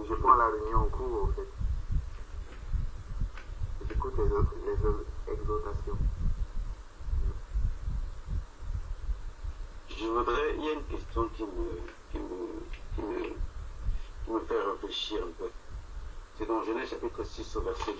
Je prends la réunion en cours, en fait. J'écoute les exhortations. Il y a une question qui me fait réfléchir un peu. C'est dans Genèse chapitre 6 au verset 2.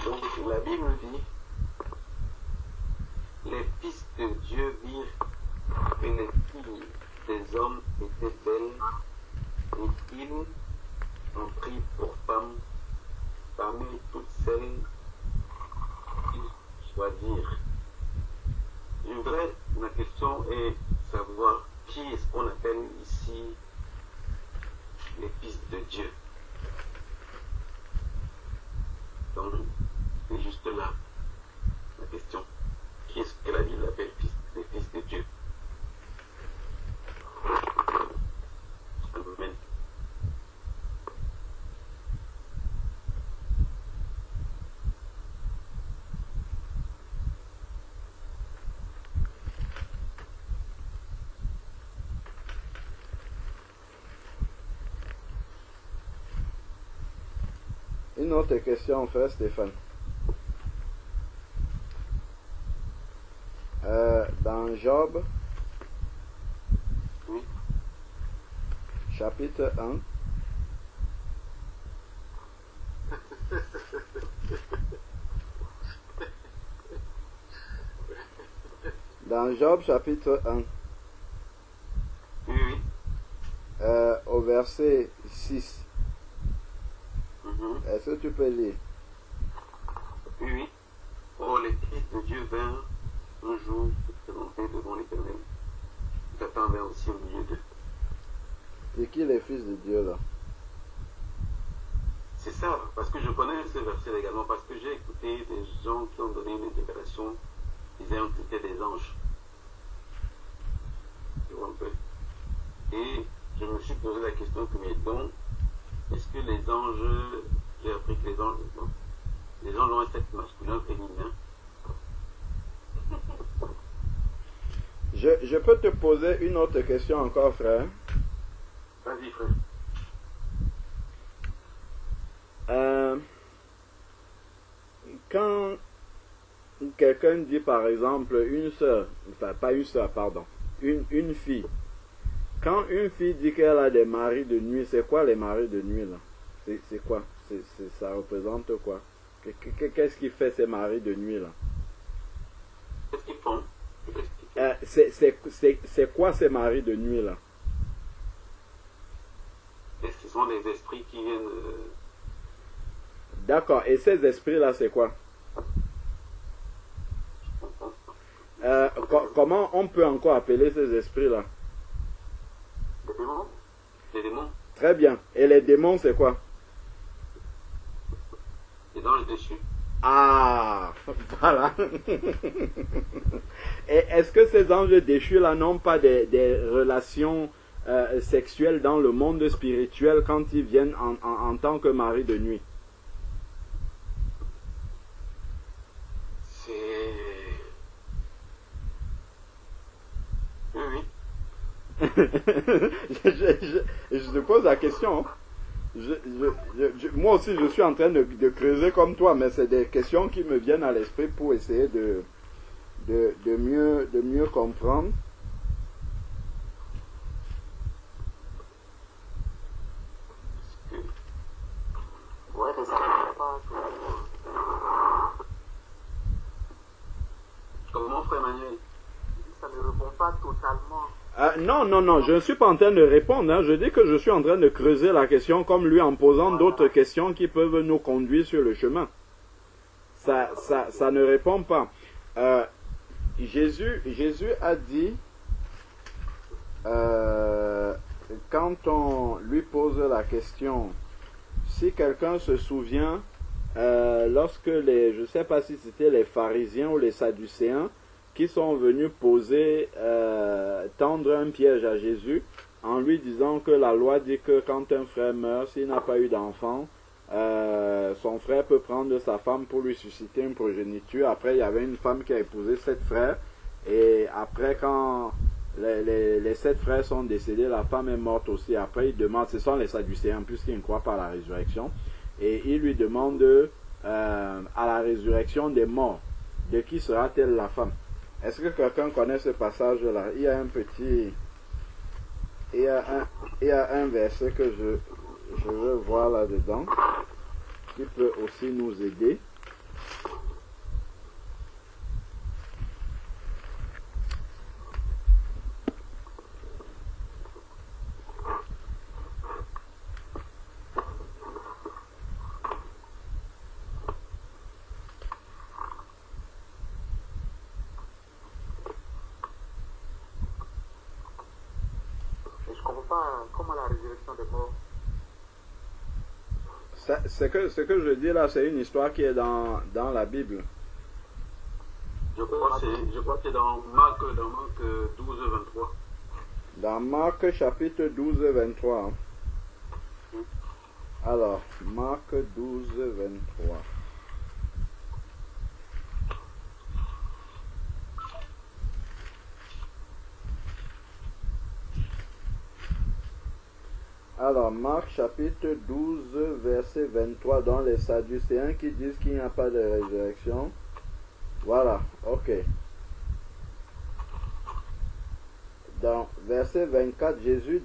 Donc la Bible dit, les fils de Dieu virent que les filles des hommes étaient belles, et ils en prirent pour femmes parmi toutes celles qu'ils choisirent. Ma question est savoir qui est-ce qu'on appelle ici les fils de Dieu. Donc, c'est juste là la question. Qui est-ce que la Bible appelle les fils de Dieu? Amen. Une autre question, frère Stéphane. Dans Job, Oui. chapitre 1, dans Job, chapitre 1, Oui. au verset 6, Mhm. est-ce que tu peux lire? Oui. Oh, les fils de Dieu vinrent un jour se présenter devant l'Éternel. Satan vint aussi au milieu d'eux. C'est qui les fils de Dieu là? C'est ça, parce que je connais ce verset également, parce que j'ai écouté des gens qui ont donné une interprétation disant que c'était des anges. Tu vois un peu. Et je me suis posé la question que, mais donc, est-ce que les anges, j'ai appris que les anges ont un sexe masculin, féminin. Je peux te poser une autre question encore, frère. Vas-y, frère. Quand quelqu'un dit par exemple une sœur, enfin pas une sœur, pardon, une fille, quand une fille dit qu'elle a des maris de nuit, c'est quoi les maris de nuit là? C'est quoi? Ça représente quoi? Qu'est-ce qui fait ces maris de nuit là? Qu'est-ce qu'ils font? C'est quoi ces maris de nuit là? Et ce sont des esprits qui viennent... D'accord, et ces esprits là c'est quoi? Comment on peut encore appeler ces esprits là? Les démons? Les démons? Très bien, et les démons c'est quoi? Les anges déchus. Ah, voilà. Et est-ce que ces anges déchus là n'ont pas des relations sexuelles dans le monde spirituel quand ils viennent en tant que mari de nuit? C'est... Oui, oui. Je te pose la question. Moi aussi je suis en train de creuser comme toi, mais c'est des questions qui me viennent à l'esprit pour essayer de mieux comprendre. Ouais, mais ça ne répond pas. Comment, frère Manuel? Ça ne répond pas totalement. Non, je ne suis pas en train de répondre. Hein. Je dis que je suis en train de creuser la question comme lui en posant d'autres questions qui peuvent nous conduire sur le chemin. Ça ne répond pas. Jésus a dit, quand on lui pose la question, si quelqu'un se souvient, lorsque je ne sais pas si c'était les pharisiens ou les sadducéens qui sont venus tendre un piège à Jésus en lui disant que la loi dit que quand un frère meurt, s'il n'a pas eu d'enfant, son frère peut prendre sa femme pour lui susciter une progéniture. Après, il y avait une femme qui a épousé 7 frères, et après, quand les 7 frères sont décédés, la femme est morte aussi. Après, il demande, ce sont les sadducéens puisqu'ils ne croient pas à la résurrection, et il lui demande à la résurrection des morts, de qui sera-t-elle la femme? Est-ce que quelqu'un connaît ce passage-là? Il y a un verset que je veux voir là-dedans, qui peut aussi nous aider. Comment la résurrection des morts? Ce que je dis là, c'est une histoire qui est dans la Bible. Je crois que c'est dans Marc 12, 23. Dans Marc chapitre 12, 23. Alors, Marc 12, 23. Alors, Marc chapitre 12, verset 23, dans les Sadducéens qui disent qu'il n'y a pas de résurrection. Voilà, ok. Dans verset 24, Jésus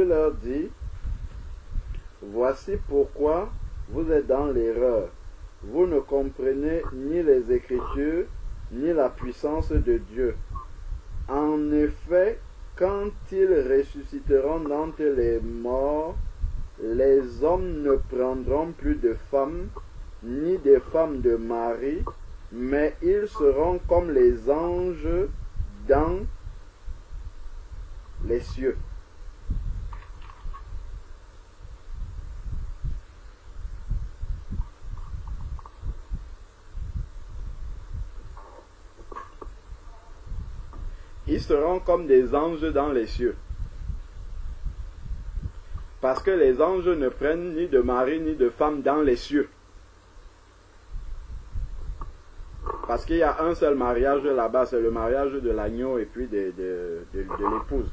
leur dit, voici pourquoi vous êtes dans l'erreur. Vous ne comprenez ni les Écritures, ni la puissance de Dieu. En effet, quand ils ressusciteront d'entre les morts, les hommes ne prendront plus de femmes, ni des femmes de mari, mais ils seront comme les anges dans les cieux. Ils seront comme des anges dans les cieux. Parce que les anges ne prennent ni de mari ni de femme dans les cieux. Parce qu'il y a un seul mariage là-bas, c'est le mariage de l'agneau et puis de l'épouse.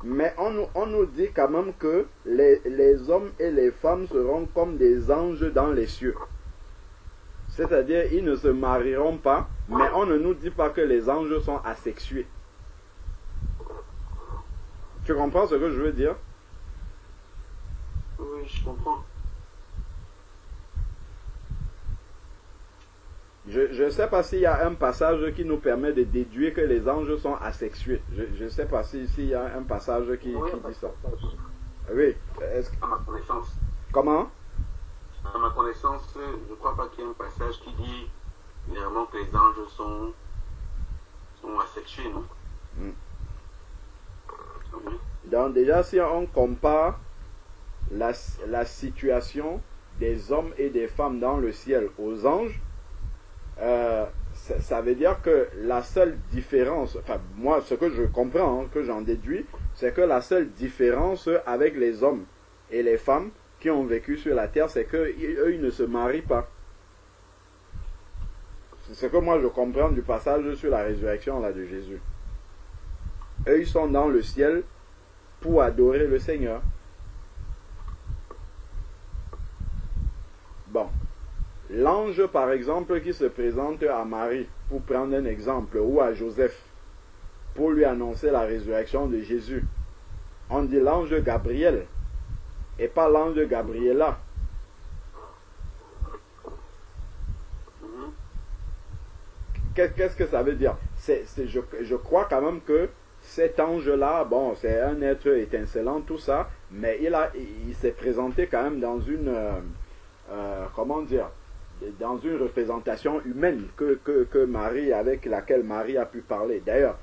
Mais on nous dit quand même que les hommes et les femmes seront comme des anges dans les cieux. C'est-à-dire, ils ne se marieront pas, mais on ne nous dit pas que les anges sont asexués. Tu comprends ce que je veux dire? Oui, je comprends. Je ne sais pas s'il y a un passage qui nous permet de déduire que les anges sont asexués. Je ne sais pas s'il y a un passage qui dit ça. Oui. À ma connaissance. Comment? À ma connaissance, je ne crois pas qu'il y ait un passage qui dit vraiment que les anges sont asexués, non? Oui. Donc déjà, si on compare la situation des hommes et des femmes dans le ciel aux anges, ça veut dire que la seule différence, enfin moi ce que je comprends, que j'en déduis, c'est que la seule différence avec les hommes et les femmes qui ont vécu sur la terre, c'est qu'eux ils ne se marient pas. C'est ce que moi je comprends du passage sur la résurrection là de Jésus. Eux ils sont dans le ciel pour adorer le Seigneur. Bon. L'ange, par exemple, qui se présente à Marie, pour prendre un exemple, ou à Joseph, pour lui annoncer la résurrection de Jésus, on dit l'ange Gabriel, et pas l'ange Gabriela. Qu'est-ce que ça veut dire? Je crois quand même que cet ange-là, bon, c'est un être étincelant, tout ça, mais il s'est présenté quand même dans une, comment dire, dans une représentation humaine que Marie, avec laquelle Marie a pu parler. D'ailleurs,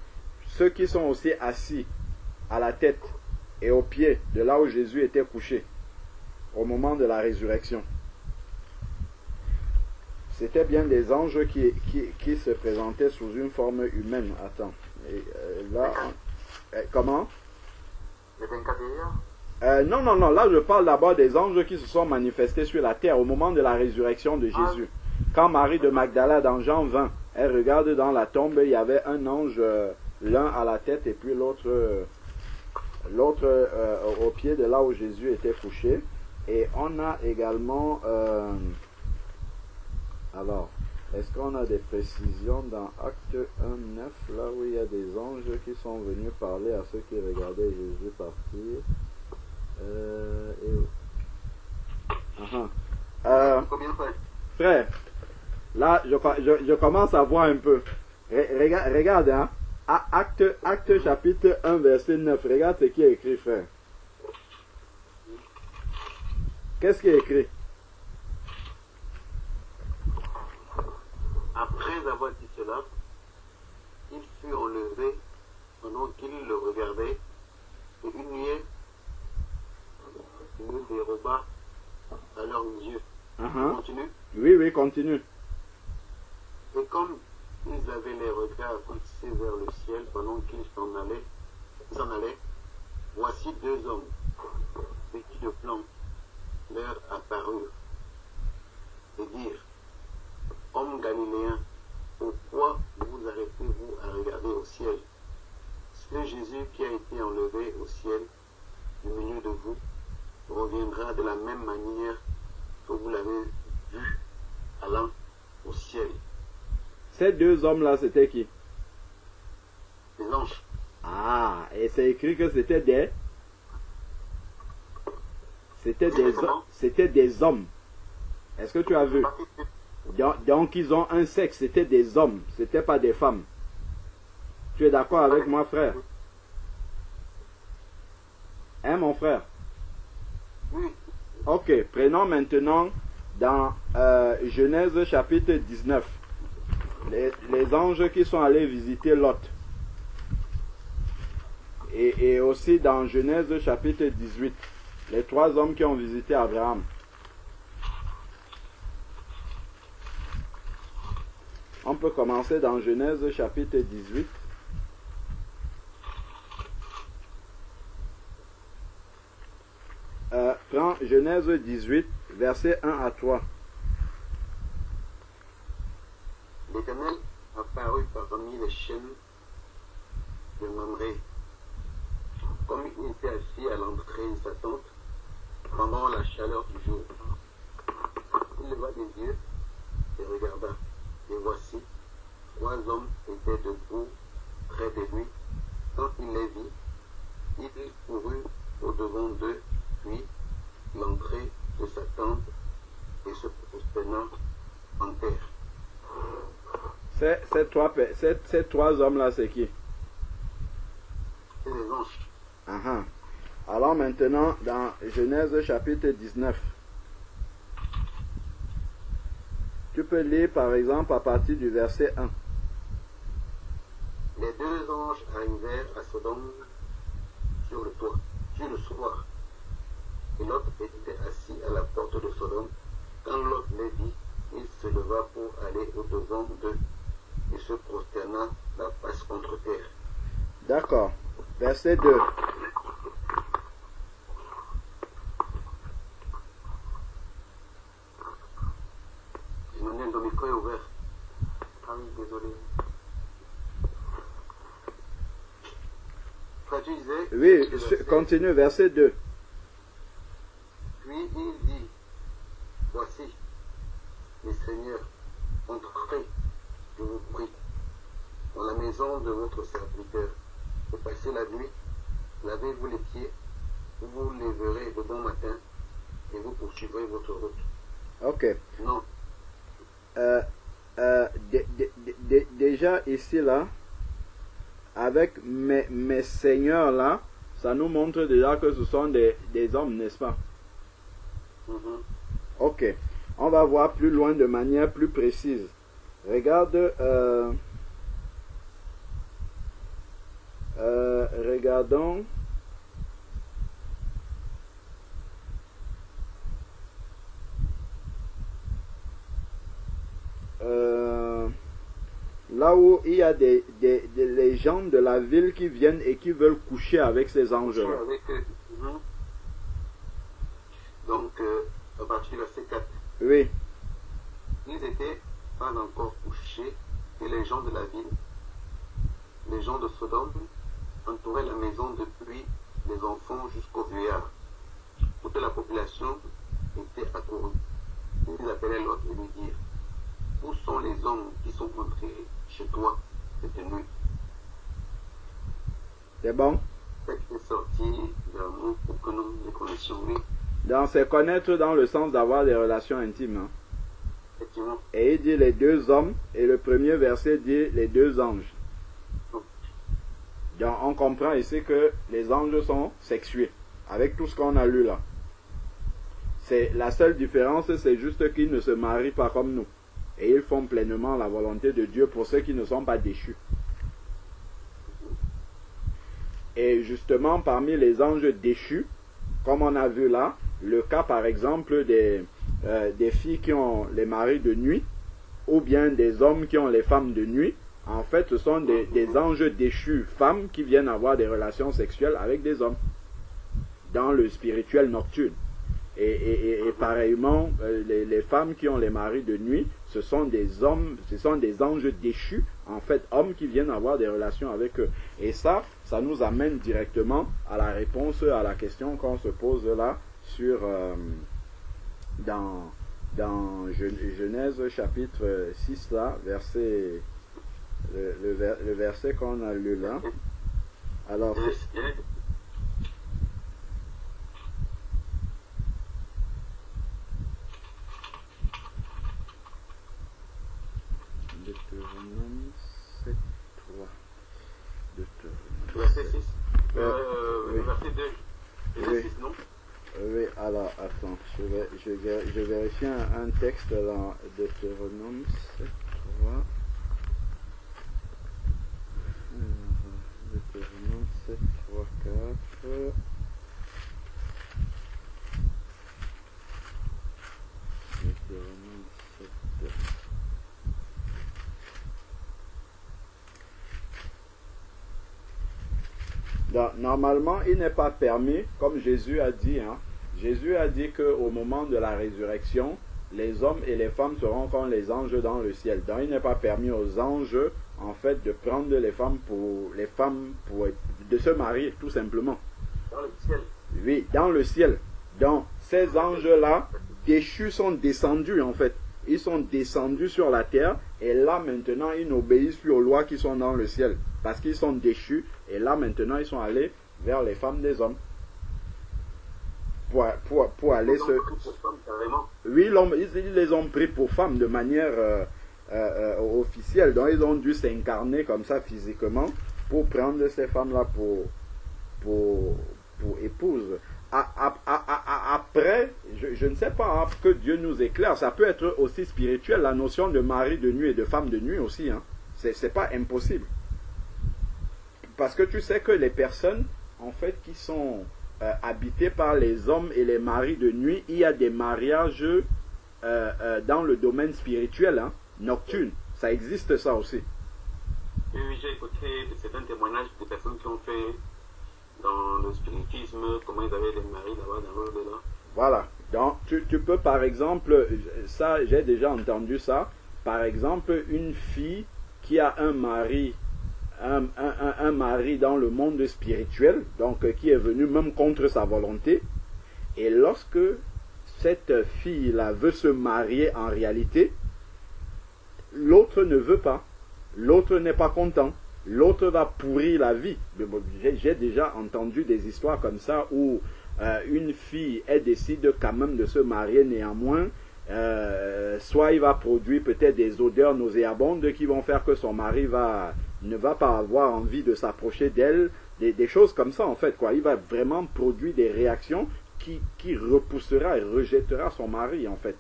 ceux qui sont aussi assis à la tête et aux pieds de là où Jésus était couché au moment de la résurrection, c'était bien des anges qui se présentaient sous une forme humaine. Attends, là, comment? Les 24 vieillards? Non, là je parle d'abord des anges qui se sont manifestés sur la terre au moment de la résurrection de Jésus. Quand Marie de Magdala, dans Jean 20, elle regarde dans la tombe, il y avait un ange, l'un à la tête et puis l'autre au pied de là où Jésus était couché. Et on a également... alors, est-ce qu'on a des précisions dans Acte 1:9, là où il y a des anges qui sont venus parler à ceux qui regardaient Jésus partir? Combien de fois? Frère, là je commence à voir un peu. Regarde, hein, acte chapitre 1 verset 9, regarde ce qui est écrit, frère. Qu'est-ce qui est écrit? Après avoir dit cela, il fut enlevé pendant qu'il le regardait, et une nuée le déroba à leurs yeux. Continue. Oui, continue. Et comme ils avaient les regards fixés vers le ciel pendant qu'ils s'en allaient, voici deux hommes, vêtus de blanc, leur apparurent, et dirent: Hommes galiléens, pourquoi vous arrêtez-vous à regarder au ciel? Ce Jésus qui a été enlevé au ciel du milieu de vous reviendra de la même manière que vous l'avez vu allant au ciel. Ces deux hommes-là, c'était qui? Les anges. Ah, et c'est écrit que c'était des hommes. Est-ce que tu as vu? Donc ils ont un sexe, c'était des hommes, c'était pas des femmes. Tu es d'accord avec moi, frère? Hein, mon frère? Oui. Ok, prenons maintenant dans Genèse chapitre 19. Les anges qui sont allés visiter Lot. Et aussi dans Genèse chapitre 18. Les trois hommes qui ont visité Abraham. On peut commencer dans Genèse chapitre 18. Prends Genèse 18, versets 1 à 3. L'Éternel apparut parmi les chaînes de Mamré, comme il était assis à l'entrée de sa tente pendant la chaleur du jour. Il leva les yeux et regarda, et voici, trois hommes étaient debout près de lui. Quand il les vit, il courut au-devant d'eux, puis l'entrée de sa tente et se prosterna en terre. Ces trois hommes-là, c'est qui? C'est les anges. Alors maintenant, dans Genèse chapitre 19, tu peux lire par exemple à partir du verset 1. Les deux anges arrivèrent à Sodome sur le toit, sur le soir. Et Lot était assis à la porte de Sodome. Quand Lot les vit, il se leva pour aller au-devant d'eux et se prosterna la face contre terre. D'accord. Verset 2. Ton micro est ouvert. Ah oui, désolé. Tu disais, Oui, continue, verset 2. Puis il dit, voici, mes seigneurs, entrez, je vous prie, dans la maison de votre serviteur, et passez la nuit, lavez-vous les pieds, vous vous lèverez de bon matin, et vous poursuivrez votre route. Ok. Non. Déjà ici là, avec mes seigneurs là, ça nous montre déjà que ce sont des hommes, n'est-ce pas? Mm-hmm. Ok. On va voir plus loin de manière plus précise. Regarde, regardons. Là où il y a les gens de la ville qui viennent et qui veulent coucher avec ces anges-là. Donc, à partir du verset 4. Oui. Ils n'étaient pas encore couchés et les gens de la ville, les gens de Sodome, entouraient la maison depuis les enfants jusqu'aux vieillards. Toute la population était accourue. Ils appelaient l'autre et lui dirent: où sont les hommes qui sont entrés chez toi cette nuit? C'est bon? C'est sorti vers nous pour que nous les connaissions, oui. Donc, c'est connaître dans le sens d'avoir des relations intimes. Hein? Effectivement. Et il dit les deux hommes, et le premier verset dit les deux anges. Donc, on comprend ici que les anges sont sexués, avec tout ce qu'on a lu là. C'est la seule différence, c'est juste qu'ils ne se marient pas comme nous. Et ils font pleinement la volonté de Dieu pour ceux qui ne sont pas déchus. Et justement, parmi les anges déchus, comme on a vu là, le cas par exemple des filles qui ont les maris de nuit, ou bien des hommes qui ont les femmes de nuit, en fait ce sont des anges déchus, femmes qui viennent avoir des relations sexuelles avec des hommes, dans le spirituel nocturne. Et pareillement, les femmes qui ont les maris de nuit, ce sont des hommes, ce sont des anges déchus, en fait, hommes qui viennent avoir des relations avec eux. Et ça nous amène directement à la réponse à la question qu'on se pose là, sur, dans Genèse chapitre 6, là, verset, le verset qu'on a lu là. Alors, Deutéronome 7, 3. Verset 6. Oui. Verset 2. Verset 6, non? Oui, alors, attends, je vérifie un texte dans Deutéronome 7, 3. Deutéronome 7, 3, 4. Deutéronome 7, 2. Donc, normalement, il n'est pas permis, comme Jésus a dit, hein. Jésus a dit qu'au moment de la résurrection, les hommes et les femmes seront comme les anges dans le ciel. Donc, il n'est pas permis aux anges, en fait, de prendre les femmes de se marier, tout simplement. Dans le ciel. Oui, dans le ciel. Donc, ces anges-là, déchus, sont descendus, en fait. Ils sont descendus sur la terre, et là, maintenant, ils n'obéissent plus aux lois qui sont dans le ciel. Parce qu'ils sont déchus, et là, maintenant, ils sont allés vers les femmes des hommes. Pour aller se... Oui, ils les ont pris pour femmes de manière officielle. Donc, ils ont dû s'incarner comme ça physiquement pour prendre ces femmes-là pour épouses. Après, je ne sais pas, hein, que Dieu nous éclaire. Ça peut être aussi spirituel, la notion de mari de nuit et de femme de nuit aussi. Hein. C'est pas impossible. Parce que tu sais que les personnes, en fait, qui sont habitées par les hommes et les maris de nuit, il y a des mariages dans le domaine spirituel, hein, nocturne. Ça existe, ça aussi. Oui, j'ai écouté certains témoignages de personnes qui ont fait dans le spiritisme, comment ils avaient des maris là-bas dans l'au-delà. Voilà. Donc, tu peux, par exemple, ça, j'ai déjà entendu ça, par exemple, une fille qui a un mari, un mari dans le monde spirituel, donc qui est venu même contre sa volonté, et lorsque cette fille-là veut se marier en réalité, l'autre ne veut pas, l'autre n'est pas content, l'autre va pourrir la vie. J'ai déjà entendu des histoires comme ça où une fille, elle décide quand même de se marier néanmoins, soit il va produire peut-être des odeurs nauséabondes qui vont faire que son mari ne va pas avoir envie de s'approcher d'elle, des choses comme ça en fait, quoi. Il va vraiment produire des réactions qui repoussera et rejettera son mari en fait.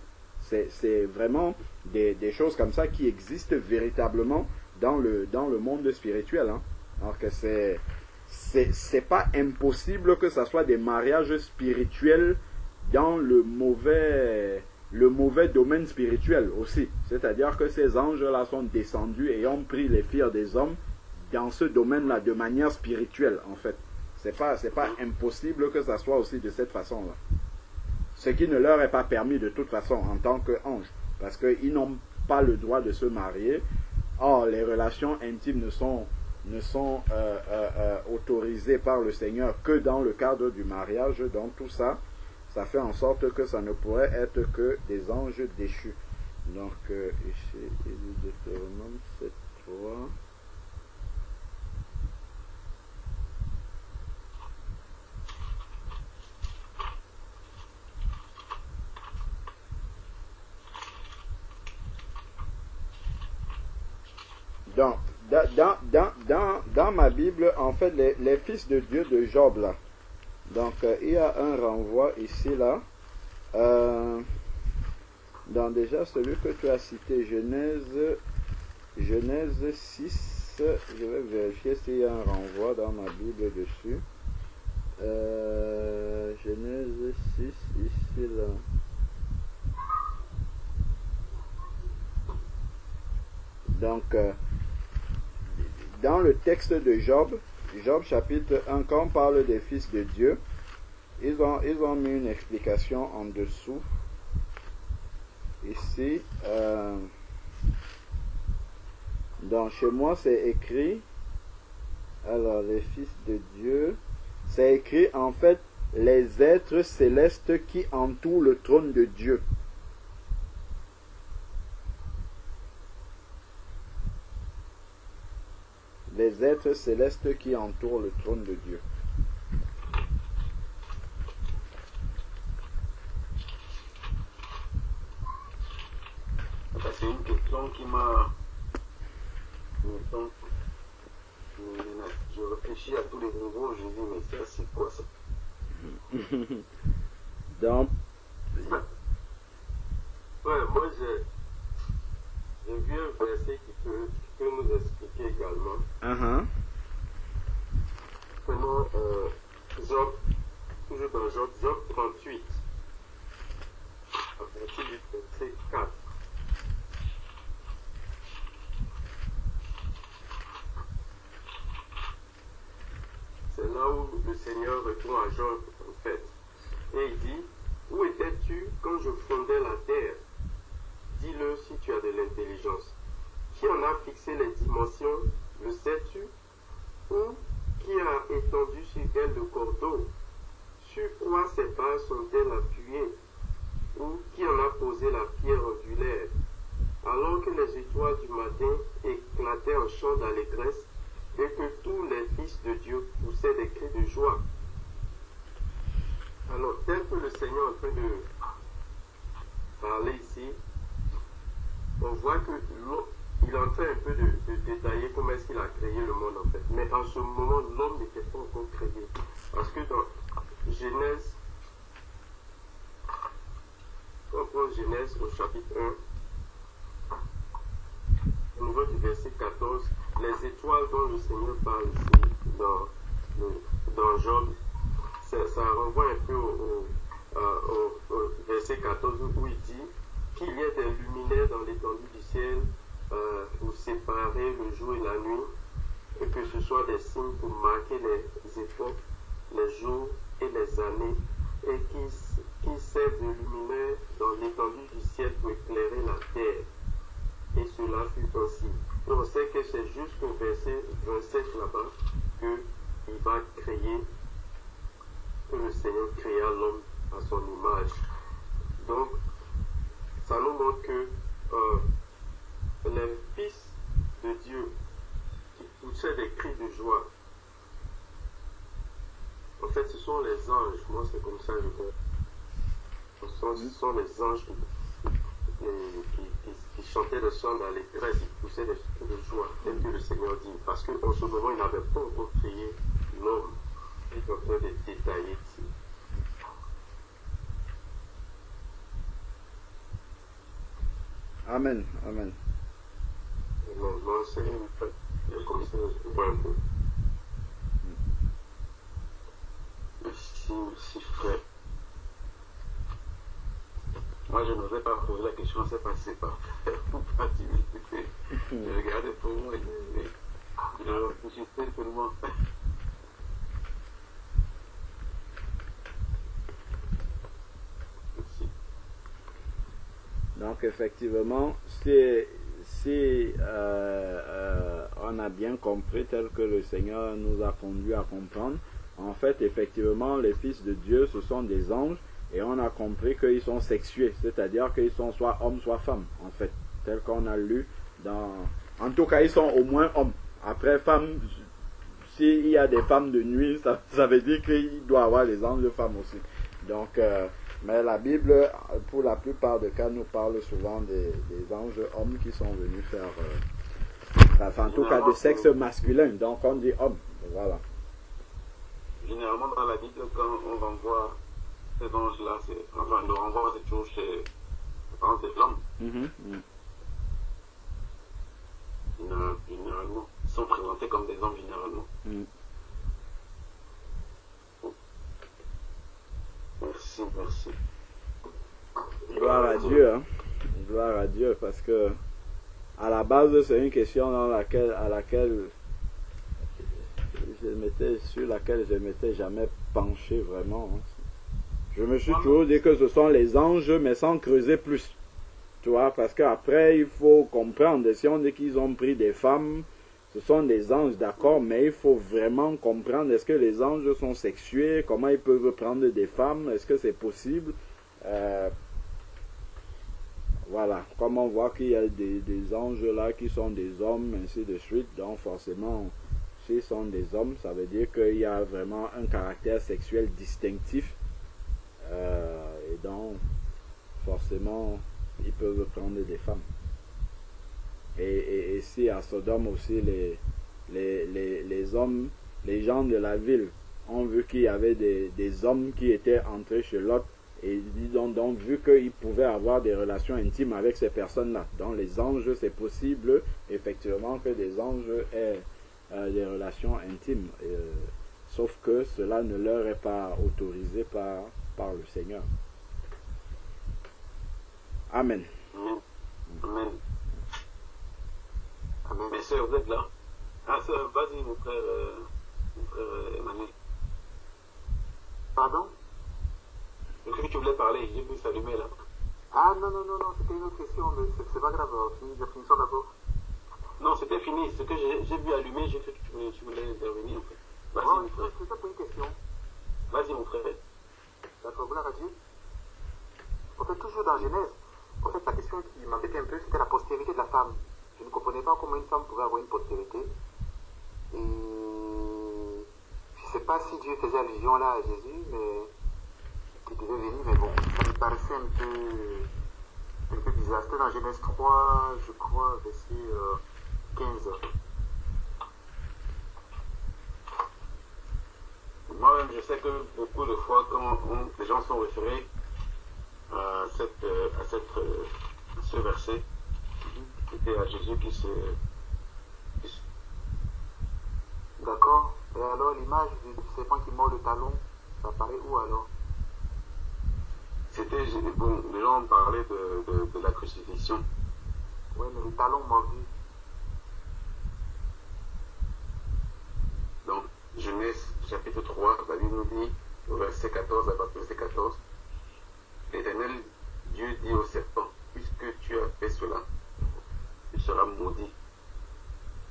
C'est vraiment des choses comme ça qui existent véritablement dans le monde spirituel. Hein. Alors que c'est pas impossible que ça soit des mariages spirituels dans le mauvais domaine spirituel aussi. C'est-à-dire que ces anges-là sont descendus et ont pris les filles des hommes dans ce domaine-là de manière spirituelle, en fait. C'est pas impossible que ça soit aussi de cette façon-là. Ce qui ne leur est pas permis de toute façon en tant qu'anges, parce qu'ils n'ont pas le droit de se marier. Or, les relations intimes ne sont autorisées par le Seigneur que dans le cadre du mariage. Donc tout ça, ça fait en sorte que ça ne pourrait être que des anges déchus. Donc ici, Deutéronome 7.3. Donc, dans ma Bible, en fait, les fils de Dieu de Job, là. Donc, il y a un renvoi ici, là. Dans déjà celui que tu as cité, Genèse 6. Je vais vérifier s'il y a un renvoi dans ma Bible dessus. Genèse 6, ici, là. Donc, dans le texte de Job chapitre 1, quand on parle des fils de Dieu, ils ont mis une explication en dessous. Ici, donc chez moi c'est écrit, alors les fils de Dieu, c'est écrit en fait les êtres célestes qui entourent le trône de Dieu. Les êtres célestes qui entourent le trône de Dieu. C'est une question qui m'a... Je réfléchis à tous les niveaux, je dis, mais ça, c'est quoi ça? Donc... Ouais, moi j'ai vu un verset qui peut nous expliquer également. Prenons Job, toujours dans Job 38, à partir du verset 4. C'est là où le Seigneur répond à Job, en fait. Et il dit, où étais-tu quand je fondais la terre? Dis-le si tu as de l'intelligence. Qui en a fixé les dimensions? Le sais-tu? Ou qui a étendu sur elle le cordeau? Sur quoi ces bases sont-elles appuyées? Ou qui en a posé la pierre angulaire? Alors que les étoiles du matin éclataient en chant d'allégresse et que tous les fils de Dieu poussaient des cris de joie. Alors, tel que le Seigneur est en train de parler ici, on voit que il est en train un peu de détailler comment est-ce qu'il a créé le monde en fait. Mais en ce moment, l'homme n'était pas encore créé. Parce que dans Genèse, on prend Genèse au chapitre 1, au niveau du verset 14, les étoiles dont le Seigneur parle ici, dans Job, ça renvoie un peu au verset 14 où il dit qu'il y ait des luminaires dans l'étendue du ciel pour séparer le jour et la nuit, et que ce soit des signes pour marquer les époques, les jours et les années, et qui servent de luminaires dans l'étendue du ciel pour éclairer la terre. Et cela fut ainsi. Et on sait que c'est jusqu'au verset 27 là-bas qu'il va créer, que le Seigneur créa l'homme à son image. Donc, ça nous montre que les fils de Dieu qui poussaient des cris de joie, en fait, ce sont les anges. Moi, c'est comme ça que je vois. Ce sont les anges qui chantaient des chants d'allégresse, qui poussaient des cris de joie, tel que le Seigneur dit. Parce qu'en ce moment, il n'avait pas encore créé l'homme. Il est en train de détailler ici. Amen. Amen. Moi, c'est comme ça, je vois un peu. Merci, frère. Moi, je n'osais pas poser la question, c'est passé par pour pas t'imiter. Je regardais pour moi et je réfléchissais seulement. Merci. Donc effectivement, si on a bien compris tel que le Seigneur nous a conduit à comprendre, en fait, effectivement, les fils de Dieu, ce sont des anges, et on a compris qu'ils sont sexués, c'est-à-dire qu'ils sont soit hommes, soit femmes, en fait, tel qu'on a lu dans... En tout cas, ils sont au moins hommes. Après, femmes, s'il y a des femmes de nuit, ça veut dire qu'il doit y avoir les anges de femmes aussi. Donc, mais la Bible, pour la plupart des cas, nous parle souvent des anges hommes qui sont venus faire... enfin, en tout cas, de sexe masculin, donc on dit homme, voilà. Généralement, dans la Bible, quand on renvoie ces anges-là, enfin, le renvoi, c'est toujours chez des hommes. Généralement, ils sont présentés comme des hommes, généralement. Merci. Gloire à Dieu, hein. Gloire à Dieu, parce que à la base, c'est une question sur laquelle je m'étais jamais penché vraiment. Hein. Je me suis toujours dit que ce sont les anges, mais sans creuser plus. Tu vois, parce qu'après, il faut comprendre, si on dit qu'ils ont pris des femmes, ce sont des anges, d'accord, mais il faut vraiment comprendre, est-ce que les anges sont sexués, comment ils peuvent prendre des femmes, est-ce que c'est possible? Voilà, comme on voit qu'il y a des anges là qui sont des hommes, ainsi de suite, donc forcément, s'ils sont des hommes, ça veut dire qu'il y a vraiment un caractère sexuel distinctif, et donc, forcément, ils peuvent prendre des femmes. Et si à Sodome aussi, les hommes, les gens de la ville ont vu qu'il y avait des hommes qui étaient entrés chez Lot, et ils ont donc vu qu'ils pouvaient avoir des relations intimes avec ces personnes-là. Donc les anges, c'est possible effectivement que des anges aient des relations intimes, sauf que cela ne leur est pas autorisé par le Seigneur. Amen. Amen. Mais sœur, vous êtes là? Ah, sœur, vas-y, mon frère Emmanuel. Pardon? Je crois que tu voulais parler, j'ai vu s'allumer là. Ah non, c'était une autre question, mais c'est pas grave, finissons d'abord. Non, c'était fini, ce que j'ai vu allumer, j'ai cru que tu voulais intervenir en fait. Vas-y, Bon, mon frère. c'est ça pour une question. Vas-y, mon frère. D'accord, gloire à Dieu. En fait, toujours dans Genèse, en fait, la question qui m'embêtait un peu, c'était la postérité de la femme. Je ne comprenais pas comment une femme pouvait avoir une postérité. Et je ne sais pas si Dieu faisait allusion là à Jésus, mais qui devait venir, mais bon, ça me paraissait un peu bizarre. C'était dans Genèse 3, je crois, verset 15. Moi-même, je sais que beaucoup de fois, quand les gens sont référés à ce verset, c'était à Jésus qui se... D'accord. Et alors, l'image du serpent qui mord le talon, ça apparaît où alors? C'était... Bon, les gens parlaient de la crucifixion. Oui, mais le talon mordu. Donc, Genèse chapitre 3, la Bible nous dit, au verset 14, à partir du verset 14, l'Éternel Dieu dit au serpent, puisque tu as fait cela, tu seras maudit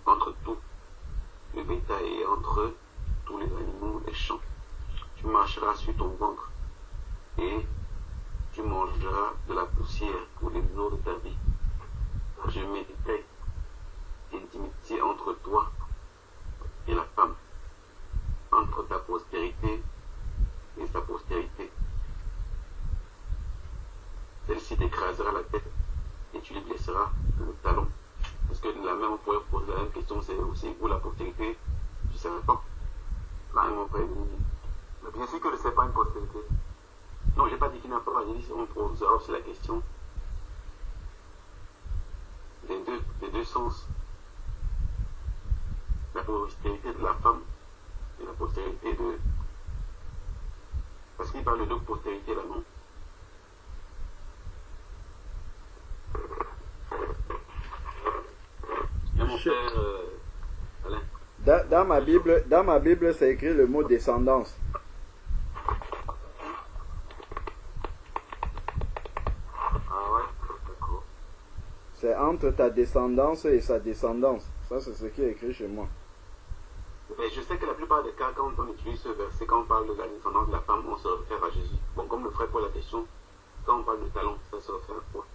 entre tout le bétail et entre tous les animaux des champs. Tu marcheras sur ton ventre et tu mangeras de la poussière pour les jours de ta vie. Je mettrai intimité entre toi et la femme, entre ta postérité et sa postérité. Celle-ci t'écrasera la tête et tu lui blesseras le talon. Parce que la même, on pourrait poser la même question, c'est aussi pour la postérité du serpent. La même, on pourrait dire. Mais bien sûr que le serpent a une postérité. Non, j'ai pas dit qu'il n'a pas, j'ai dit on pose c'est la question. sens. La postérité de la femme et la postérité de... Parce qu'il parle de postérité là, non? Il y a mon frère Alain. Dans ma Bible, c'est écrit le mot descendance. Ah ouais, d'accord. C'est entre ta descendance et sa descendance. Ça, c'est ce qui est écrit chez moi. Mais je sais que la plupart des cas, quand on utilise ce verset, quand on parle de la descendance de la femme, on se réfère à Jésus. Bon, comme le frère pose la question, quand on parle de talon, ça se réfère à quoi?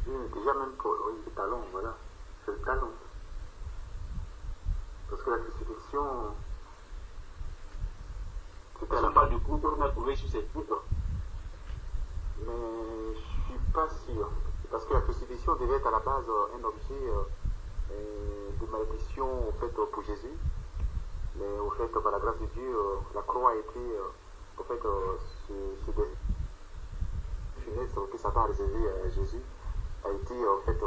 Déjà même Paul, oui, le talon, voilà. C'est le talon. Parce que la crucifixion, c'était à la pas du coup qu'on a trouvé sur cette livre. Mais je suis pas sûr. Parce que la crucifixion devait être à la base un objet de malédiction au fait, pour Jésus. Mais au fait, par la grâce de Dieu, la croix a été, au fait, ce funeste que Satan a réservé à Jésus a été en fait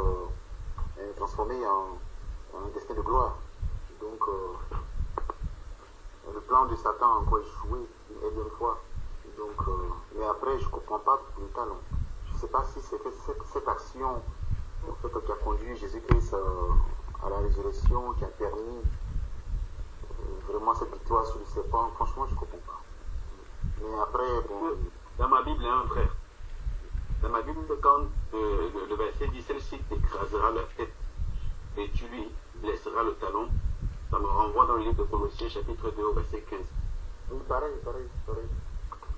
transformé en un destin de gloire. Donc le plan de Satan a encore échoué une énième fois. Donc, mais après, je ne comprends pas le talon. Je ne sais pas si c'est cette action en fait, qui a conduit Jésus-Christ à la résurrection, qui a permis vraiment cette victoire sur le serpent. Franchement, je ne comprends pas. Mais après, bon... Dans ma Bible, hein, frère. Dans ma Bible, quand le verset dit celle-ci t'écrasera la tête et tu lui blesseras le talon, ça me renvoie dans le livre de Colossiens, chapitre 2, au verset 15. Oui, pareil.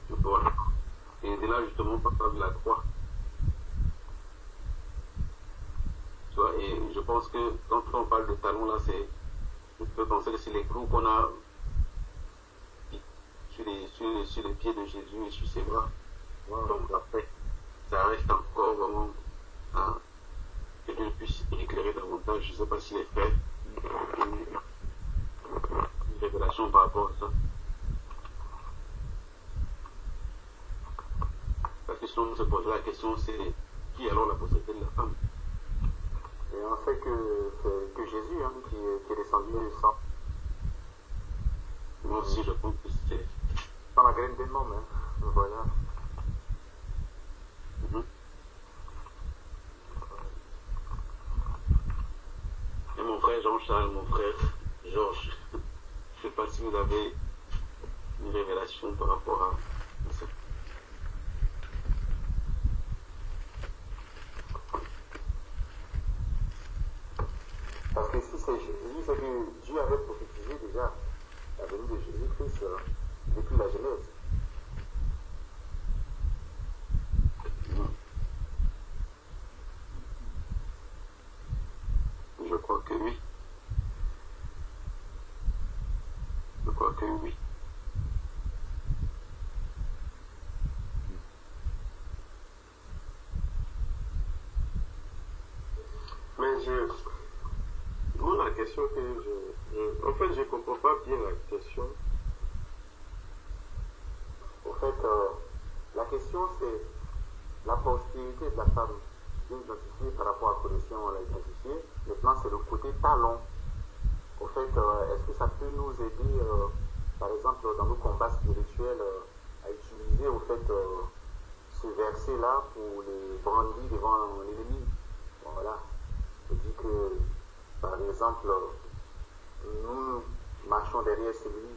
Voilà. Et de là, justement, on parle de la croix. Tu vois, et je pense que quand on parle de talon, là, c'est. Je peux penser que c'est les clous qu'on a sur les pieds de Jésus et sur ses bras. Wow. Donc après, ça reste encore vraiment que Dieu puisse éclairer davantage. Je ne sais pas si les frères ont une révélation par rapport à ça. Parce que si on se pose la question, c'est qui alors la postérité de la femme? Et on sait que c'est Jésus hein, qui est descendu du sang. Moi aussi, je pense que c'est... Dans la graine des membres, hein. Voilà. Et mon frère Jean-Charles, mon frère Georges, je ne sais pas si vous avez une révélation par rapport à ça. Parce que si c'est Jésus, c'est que Dieu avait prophétisé déjà la venue de Jésus-Christ depuis la Genèse. Je crois que oui. Je crois que oui. Mais moi, la question que en fait, je ne comprends pas bien la question. En fait, la question c'est la postérité de la femme bien identifiée par rapport à Colossiens, on l'a identifié. Maintenant, c'est le côté talon. En fait, est-ce que ça peut nous aider, par exemple, dans nos combats spirituels, à utiliser au fait ce verset-là pour les brandir devant l'ennemi? Voilà. Je dis que, par exemple, nous marchons derrière celui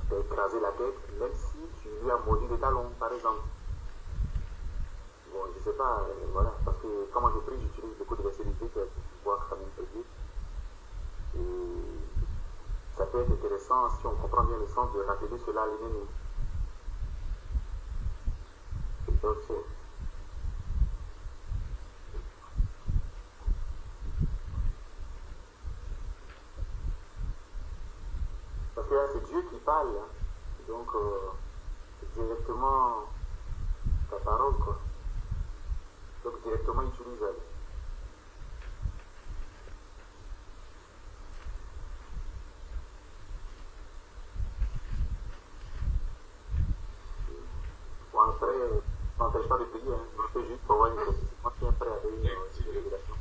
qui a écrasé la tête, même si tu lui as mordu le talon, par exemple. Bon, je sais pas, voilà, parce que quand moi je prie, j'utilise beaucoup de versets bibliques pour pouvoir quand même prier. Et ça peut être intéressant si on comprend bien le sens de rappeler cela à l'ennemi. Donc, parce que là, c'est Dieu qui parle, hein. Donc directement ta parole, quoi. Donc directement utilise elle. Bon, après, ça n'empêche pas de prier, hein. Je peux juste pour avoir une question. Moi, je suis prêt à donner une révélation.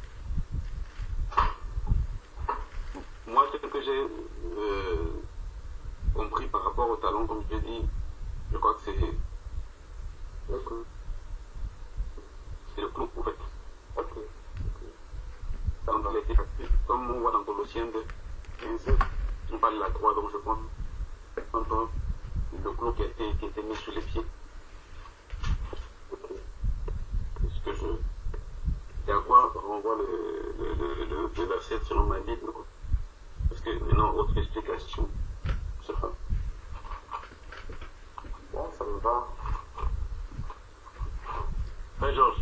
contient de 15. On parle de la croix, donc je pense encore le clou qui a été mis sur les pieds. Ok. Est-ce que je... Et à quoi renvoie le verset selon ma Bible, quoi. Parce que maintenant, autre explication, je sais pas. Bon, ça me va. Frère Georges,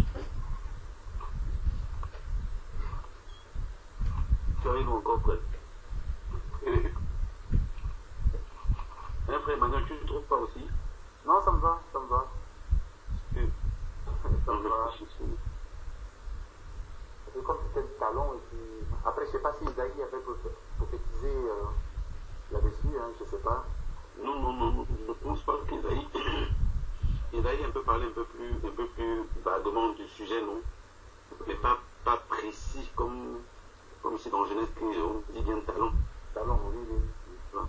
tu arrives encore prêt. Hein, frère Emmanuel, tu ne trouves pas aussi? Non, ça me va, ça me va. Parce que Ça me va. réfléchissons. C'est comme c'était le talon et puis... Après, je sais pas si Isaïe avait prophétisé là-dessus, hein, je sais pas. Non, je ne pense pas qu'Isaïe un peu parlé un peu plus vaguement du sujet, non? Mais pas précis comme ici dans Genèse, on dit bien talent. Talon, oui, oui. Voilà.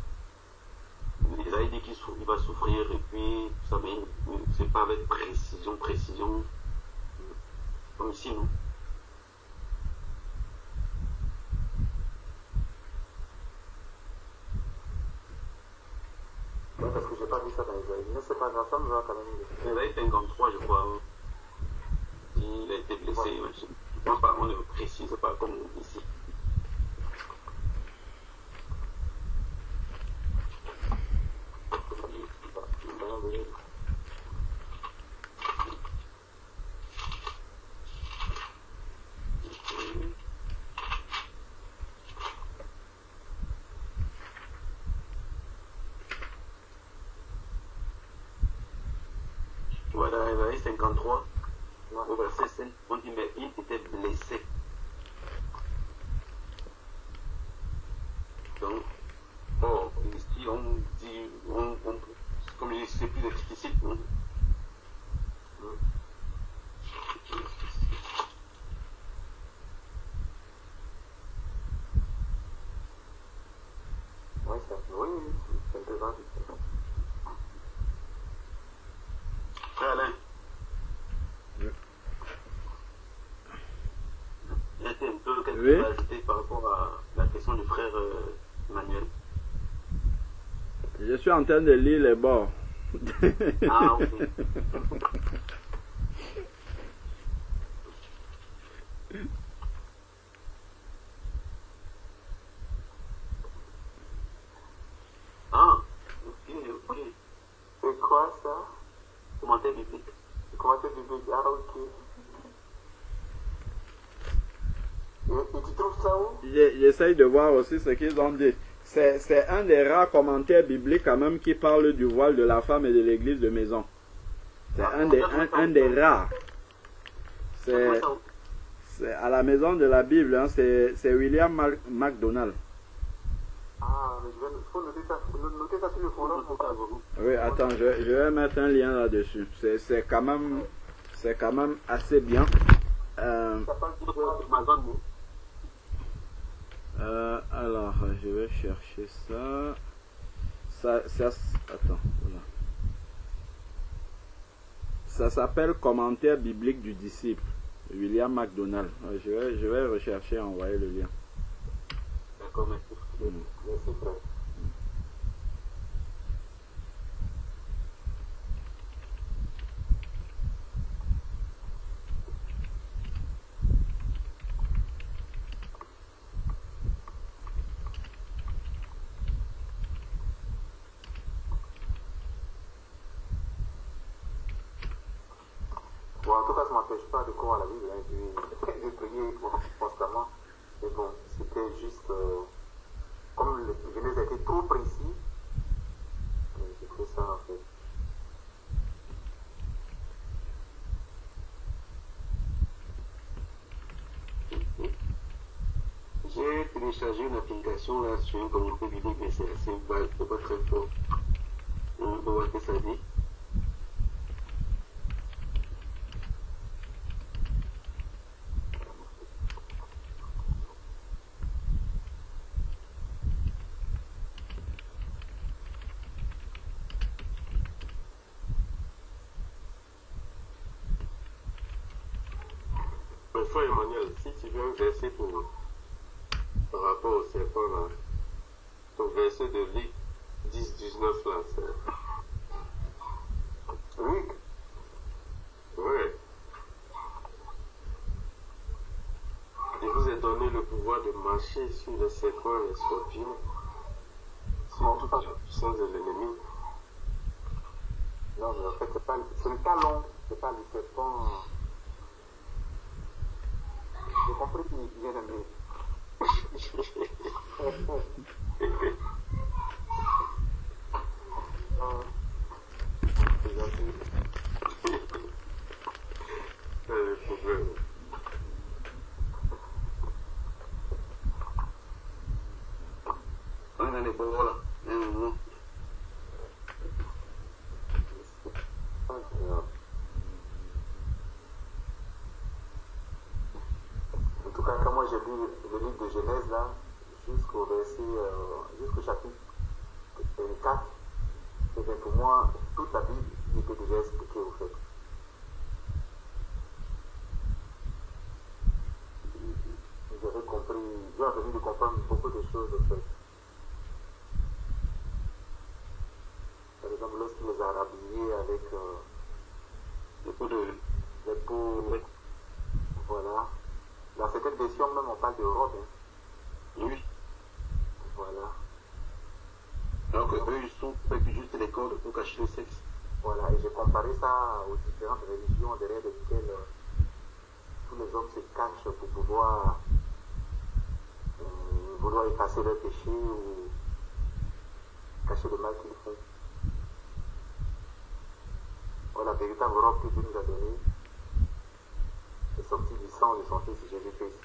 Isaïe dit qu'il va souffrir et puis ça, mais c'est pas avec précision, comme ici, non? Ouais, parce que j'ai pas vu ça dans Isaïe. Mais c'est pas grave, ça me va quand même. Isaïe 53, je crois. Il a été blessé. Ouais. Je pense pas qu'on est précis, c'est pas comme ici. Voilà, Isaïe 53, au verset 5, on dit, mais il était blessé. Donc, ici, on dit, comme je dis, c'est plus explicite, non? Oui, c'est un peu vague. Frère Alain. Oui. Il y a un peu quelque Oui. chose à ajouter par rapport à la question du frère Emmanuel. Je suis en train de lire les bords. Ah, ok. Ah, ok. C'est quoi ça? Commentaire biblique. Commentaire biblique. Ah, ok. Et tu trouves ça où? J'essaye de voir aussi ce qu'ils ont dit. C'est un des rares commentaires bibliques quand même qui parle du voile de la femme et de l'église de maison. C'est un des rares. C'est à la maison de la Bible, hein, c'est William MacDonald. Ah, mais faut noter ça sur le forum. Oui, attends, je vais mettre un lien là-dessus. C'est quand même assez bien. Ça parle de Amazon, non? Alors, je vais chercher ça. Attends, voilà. Ça s'appelle Commentaire biblique du disciple, William MacDonald. Je vais rechercher et envoyer le lien. D'accord, merci. Merci, frère. Bon, en tout cas, ça ne m'empêche pas de croire à la Bible. Hein. J'ai prié constamment. Mais bon, c'était juste... comme le Genèse a été trop précis, j'ai fait ça en fait. J'ai téléchargé une application là sur une communauté biblique, mais c'est assez vague, c'est pas très fort. On peut voir ce que ça dit. Frère Emmanuel, si tu veux un verset pour par rapport au serpent là. Au verset de Luc 10-19 là, c'est... Luc, Ouais. Je vous ai donné le pouvoir de marcher sur les serpents et les scorpions, sur toute la puissance de l'ennemi. non, mais en fait, c'est le talon, c'est pas le serpent. J'ai compris qu'il vient de me. C'est gentil. C'est le problème. On a les beaux là. En tout cas, quand moi j'ai lu le livre de Genèse là, jusqu'au verset, jusqu'au chapitre 4, et bien pour moi, toute la Bible il était déjà expliquée au fait. J'avais compris, j'ai envie de comprendre beaucoup de choses au fait. Par exemple, lorsqu'il les a rhabillés avec Le coup de... les peaux, voilà. Dans cette version même, on parle de robe, hein. Oui. Voilà. Alors que eux, ils sont avec juste les cordes pour cacher le sexe. Voilà, et j'ai comparé ça aux différentes religions derrière lesquelles tous les hommes se cachent pour pouvoir effacer leurs péchés ou cacher le mal qu'ils font. Voilà, la véritable robe que Dieu nous a donnée est sortie du sang de son Fils Jésus-Christ.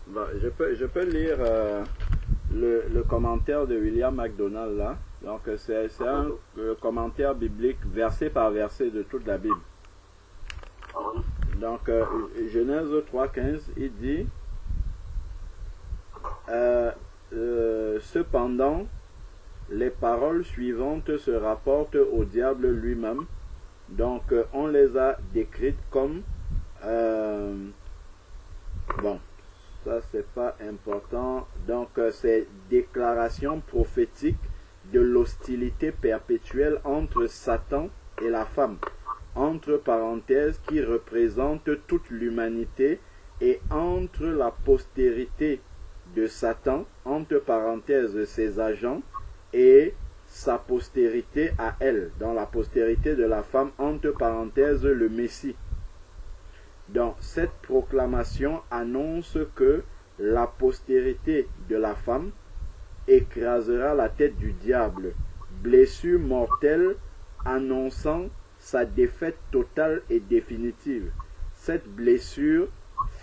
Bon, je peux lire le commentaire de William MacDonald là. Donc c'est un commentaire biblique verset par verset de toute la Bible. Donc Genèse 3.15, il dit cependant les paroles suivantes se rapportent au diable lui-même. Donc on les a décrites comme bon, ça c'est pas important. Donc c'est déclaration prophétique de l'hostilité perpétuelle entre Satan et la femme, entre parenthèses, qui représente toute l'humanité, et entre la postérité de Satan, entre parenthèses ses agents, et sa postérité à elle, dans la postérité de la femme, entre parenthèses le Messie. Donc cette proclamation annonce que la postérité de la femme écrasera la tête du diable, blessure mortelle annonçant sa défaite totale et définitive. Cette blessure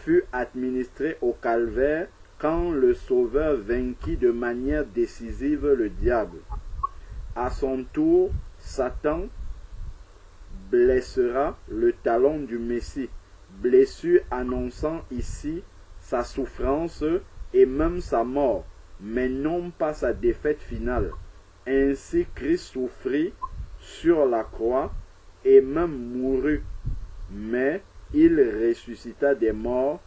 fut administrée au calvaire quand le Sauveur vainquit de manière décisive le diable. À son tour, Satan blessera le talon du Messie, blessure annonçant ici sa souffrance et même sa mort, mais non pas sa défaite finale. Ainsi Christ souffrit sur la croix et même mourut, mais il ressuscita des morts,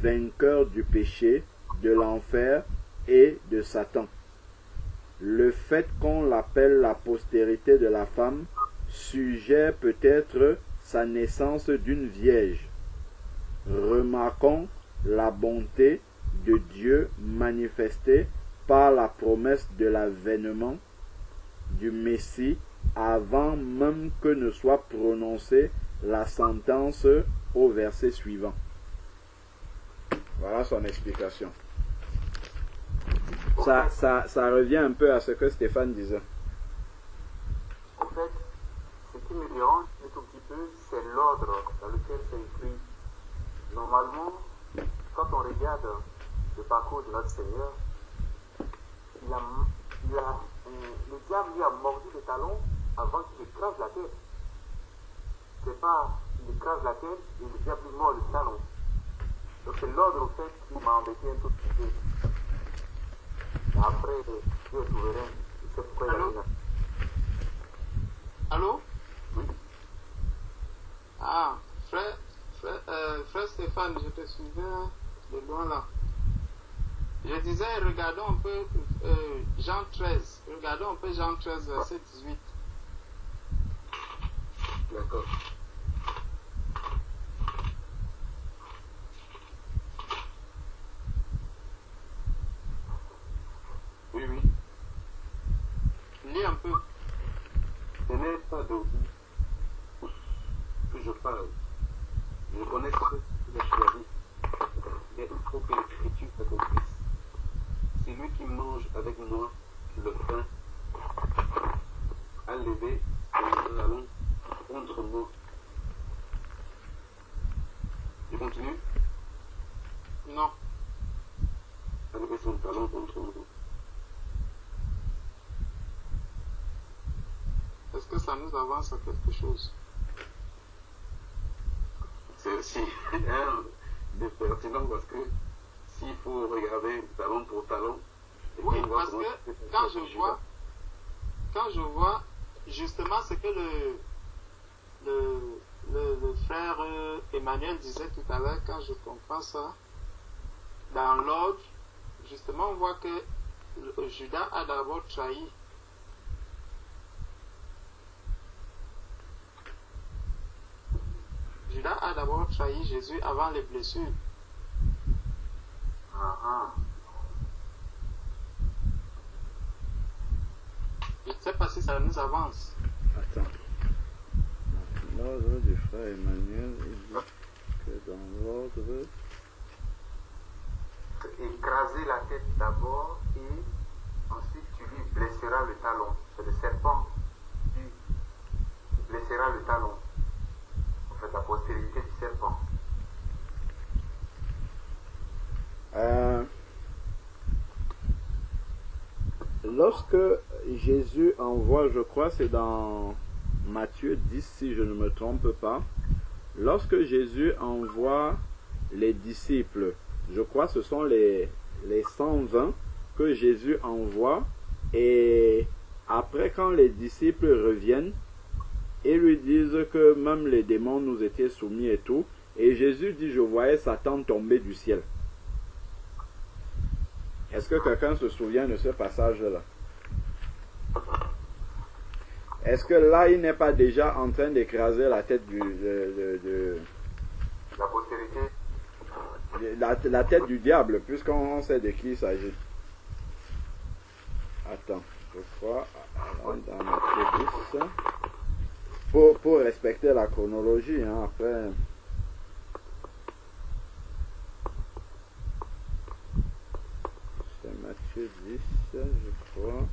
vainqueur du péché, de l'enfer et de Satan. Le fait qu'on l'appelle la postérité de la femme suggère peut-être sa naissance d'une vierge. Remarquons la bonté de Dieu manifestée par la promesse de l'avènement du Messie avant même que ne soit prononcée la sentence au verset suivant. Voilà son explication. Ça revient un peu à ce que Stéphane disait. En fait, ce qui me dérange un tout petit peu, c'est l'ordre dans lequel c'est écrit. Normalement, quand on regarde le parcours de notre Seigneur, le diable lui a mordu le talon avant qu'il écrase la tête. C'est pas il écrase la tête et le diable lui mord le talon. Donc c'est l'ordre au fait qui m'a embêté un tout petit peu. Après, Dieu est souverain, il sait pourquoi il a dit là. Allô? Oui. Ah, frère, frère Stéphane, je te suivais de loin là. Je disais, regardons un peu Jean 13. Regardons un peu Jean 13, verset 18. D'accord. Oui, oui. Lis un peu. Ce n'est pas de vous que je parle. Je connais ce que vous avez dit. Mais il faut que l'écriture s'accomplisse. Celui qui mange avec moi le pain a levé son talon contre moi. Je continue. Non. A levé son talon contre moi. Est-ce que ça nous avance à quelque chose? C'est aussi de pertinent parce que s'il faut regarder talon pour talon, oui, parce que quand je vois justement ce que le frère Emmanuel disait tout à l'heure, quand je comprends ça, dans l'ordre, justement on voit que Judas a d'abord trahi. Judas a d'abord trahi Jésus avant les blessures. Je ne sais pas si ça nous avance. Attends. L'ordre du frère Emmanuel, il dit que dans l'ordre... Écraser la tête d'abord et ensuite tu lui blesseras le talon. C'est le serpent qui blessera le talon. En fait, la postérité du serpent. Lorsque Jésus envoie, je crois c'est dans Matthieu 10 si je ne me trompe pas, lorsque Jésus envoie les disciples, je crois que ce sont les 120 que Jésus envoie, et après quand les disciples reviennent, ils lui disent que même les démons nous étaient soumis et tout, et Jésus dit, je voyais Satan tomber du ciel. Est-ce que quelqu'un se souvient de ce passage-là? Est-ce que là, il n'est pas déjà en train d'écraser la tête La postérité. La tête du diable, puisqu'on sait de qui il s'agit? Attends, je crois, dans Matthieu 10, pour respecter la chronologie, hein, après... Matthieu 10, je crois.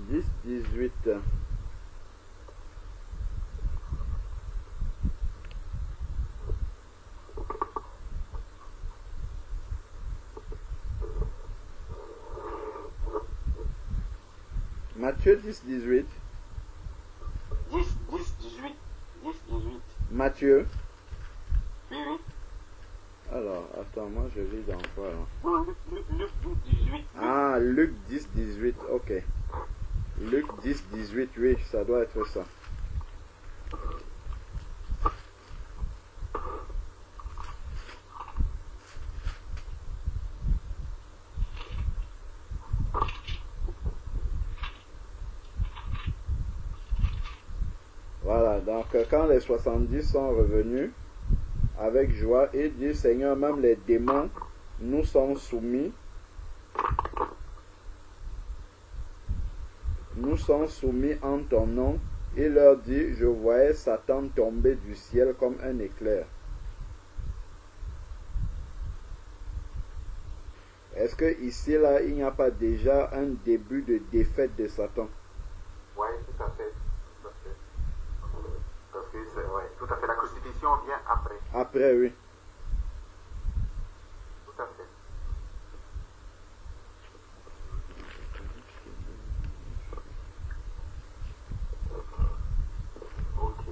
Dix, 18. Matthieu 10, 18. 10, 18. Matthieu. Oui, oui. Alors, attends, moi je lis dans quoi là? Non, Luc 10, 18. Ah, Luc 10, 18, ok. Luc 10, 18, oui, ça doit être ça. Voilà, donc quand les 70 sont revenus avec joie, ils disent, Seigneur, même les démons nous sont soumis. Nous sommes soumis en ton nom. Il leur dit, je voyais Satan tomber du ciel comme un éclair. Est-ce que ici, là, il n'y a pas déjà un début de défaite de Satan? Oui, tout à fait. Parce que c'est, ouais, tout à fait. La crucifixion vient après. Après, oui. Tout à fait. Ok.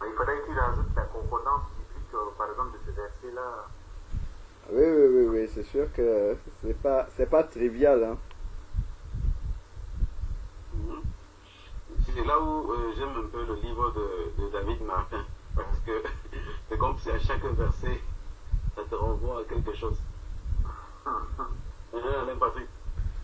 Il faudrait qu'il ajoute la concordance biblique, par exemple, de ce verset-là. Oui, c'est sûr que c'est pas trivial, hein. C'est là où j'aime un peu le livre de David Martin, parce que c'est comme si à chaque verset, ça te renvoie à quelque chose. Alain Patrick.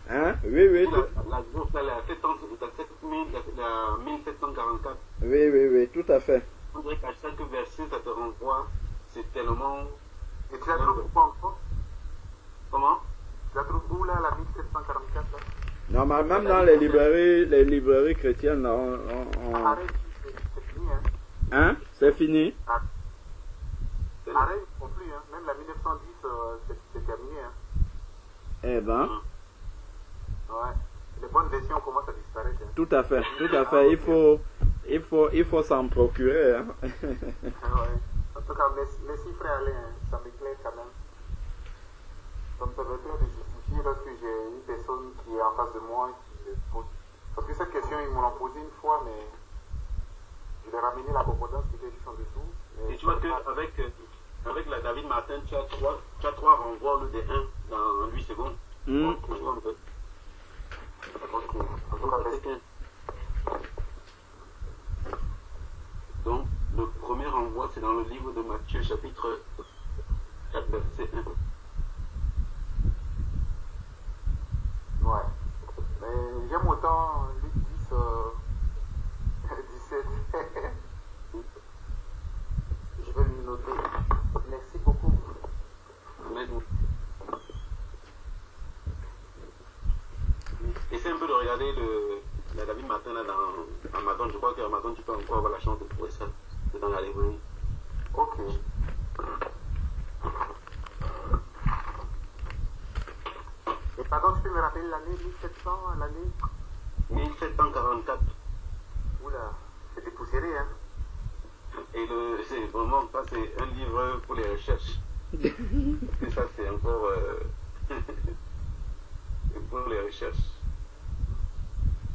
Hein? Oui. La groupe, là, la 1744. Oui, tout à fait. On dirait qu'à chaque verset, ça te renvoie. C'est tellement. Et tu la trouves où encore? Comment? Tu la trouves où là, la 1744 là? Non, mais même dans les librairies chrétiennes, là, Arrête, c'est fini, hein? Hein? C'est fini? Arrête, non plus, hein? Même la 1910, c'est terminé, hein? Eh ben. Ouais. Les bonnes versions commencent à disparaître, hein? Tout à fait. Il faut s'en procurer, hein? Ouais. En tout cas, merci frère Alain, hein. Ça m'éclaire quand même. Ça me permettrait de justifier lorsque j'ai une personne qui est en face de moi qui me pose. Parce que cette question, ils m'ont l'ont posée une fois, mais je l'ai ramené la concordance qui était juste en dessous. Et tu vois qu'avec la David Martin, tu as trois renvois au lieu de 1 dans 8 secondes. Donc, je vois un peu. Ok. En tout cas, merci. Donc, le premier renvoi, c'est dans le livre de Matthieu, chapitre 4, verset 1. Ouais. Mais j'aime autant Luc 10, 17. Je vais le noter. Merci beaucoup. Amen. Essaye un peu de regarder la David Martin là dans Amazon. Je crois qu'Amazon, tu peux encore avoir la chance de trouver ça. C'est dans la librairie. Ok. Et pardon, tu peux me rappeler l'année 1700, l'année 1744. Oula, c'est dépoussiéré, hein. Et c'est vraiment, ça c'est un livre pour les recherches. Et ça c'est encore pour les recherches.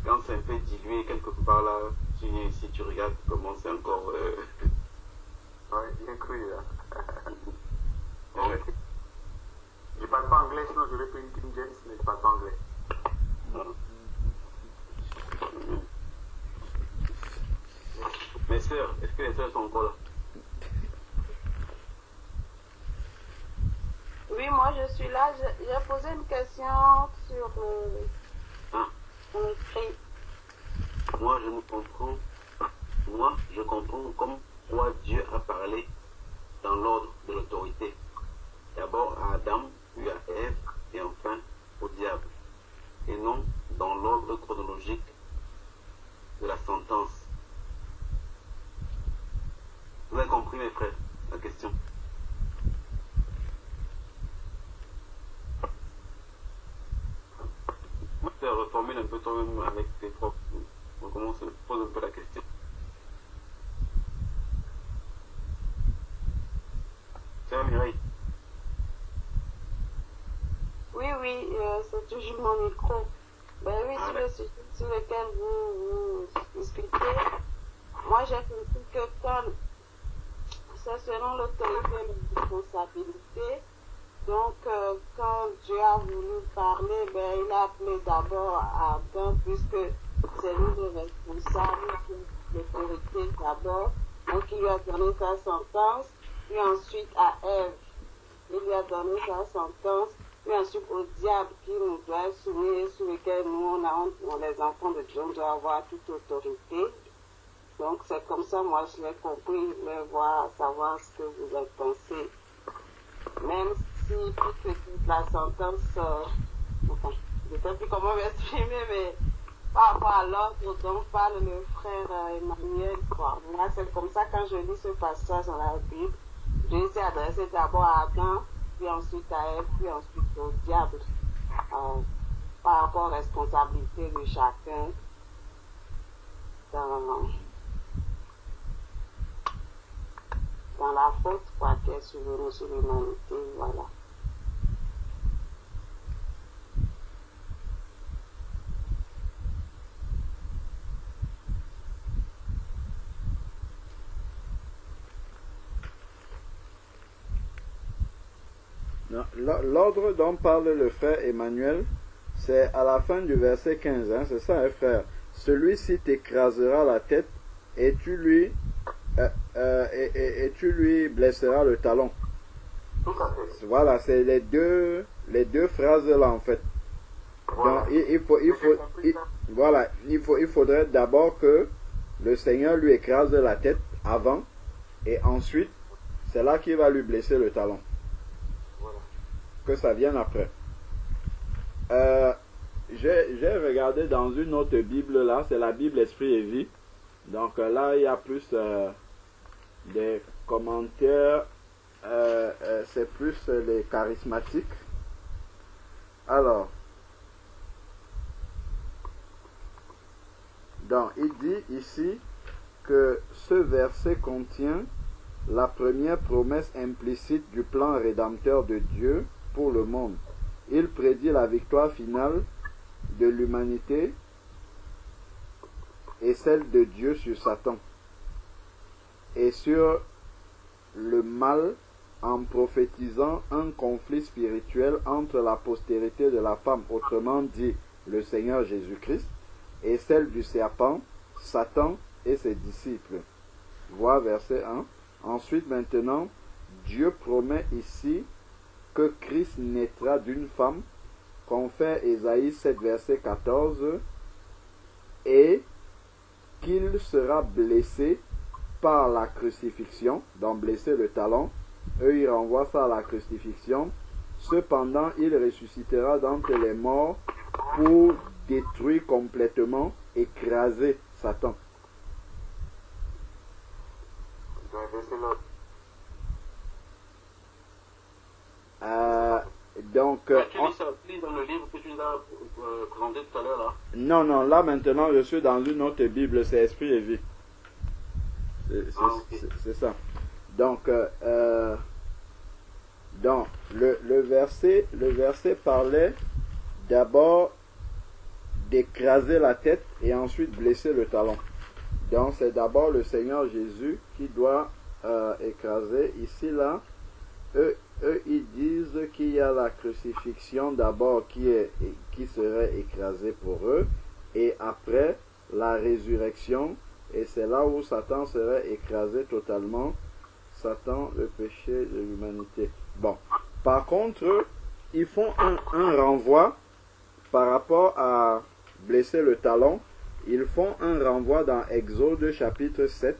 Quand c'est un peu dilué quelque part là, si tu regardes comment c'est encore... Ouais, bien cru, là. Ouais. Je parle pas anglais, sinon j'aurais pris une King James, mais je parle pas anglais. Mes sœurs, est-ce que les sœurs sont encore là? Oui, moi je suis là. J'ai posé une question sur l'écrit. Moi, je comprends comme quoi Dieu a parlé dans l'ordre de l'autorité. D'abord à Adam, puis à Ève, et enfin au diable. Et non dans l'ordre chronologique de la sentence. Vous avez compris, mes frères, la question? Tu reformule un peu toi-même avec tes propres. On commence à poser un peu la question. Tiens, Mireille. Oui, c'est toujours mon micro. Ben oui, sur le sujet sur lequel vous discutez, moi j'ai compris que quand c'est selon l'autorité et la responsabilité, donc quand Dieu a voulu parler, ben, il a appelé d'abord Adam, puisque c'est lui le responsable, l'autorité d'abord. Donc il lui a donné sa sentence, puis ensuite à Ève, il lui a donné sa sentence, puis ensuite au diable qui nous doit soumettre, sur lequel nous, les enfants de Dieu, on doit avoir toute autorité. Donc c'est comme ça, moi je l'ai compris, mais voir, savoir ce que vous en pensez. Même si toute la sentence, enfin, je ne sais plus comment m'exprimer, mais par rapport à l'ordre dont parle le frère Emmanuel, quoi. Moi c'est comme ça quand je lis ce passage dans la Bible, Dieu s'est adressé d'abord à Adam, puis ensuite à Ève, puis ensuite au diable, par rapport aux responsabilités de chacun dans la faute, quoi, qui est sur l'humanité, voilà. L'ordre dont parle le frère Emmanuel, c'est à la fin du verset 15, hein, c'est ça, hein, frère. Celui-ci t'écrasera la tête et tu lui blesseras le talon. Tout à fait. Voilà, c'est les deux phrases là en fait. Voilà. Donc Voilà. il faudrait d'abord que le Seigneur lui écrase la tête avant et ensuite c'est là qu'il va lui blesser le talon. Voilà. Que ça vienne après. J'ai regardé dans une autre Bible là, c'est la Bible Esprit et Vie. Donc là il y a plus des commentaires, c'est plus les charismatiques. Alors, donc il dit ici que ce verset contient la première promesse implicite du plan rédempteur de Dieu pour le monde. Il prédit la victoire finale de l'humanité et celle de Dieu sur Satan et sur le mal en prophétisant un conflit spirituel entre la postérité de la femme, autrement dit le Seigneur Jésus-Christ, et celle du serpent, Satan et ses disciples. Voir verset 1. Ensuite, maintenant, Dieu promet ici que Christ naîtra d'une femme, confère Ésaïe 7, verset 14, et qu'il sera blessé par la crucifixion, donc blessé le talon. Eux, ils renvoient ça à la crucifixion. Cependant, il ressuscitera d'entre les morts pour détruire complètement, écraser Satan. Donc, Tu lis ça, lis dans le livre que tu nous as présenté tout à l'heure là. non, là maintenant je suis dans une autre Bible, c'est Esprit et Vie. C'est ça. Donc, le verset parlait d'abord d'écraser la tête et ensuite blesser le talon. Donc c'est d'abord le Seigneur Jésus qui doit écraser. Ici là, eux ils disent qu'il y a la crucifixion d'abord qui serait écrasée pour eux et après la résurrection, et c'est là où Satan serait écrasé totalement. Satan, le péché de l'humanité. Bon, par contre, ils font un renvoi par rapport à blesser le talon. Ils font un renvoi dans Exode chapitre 7.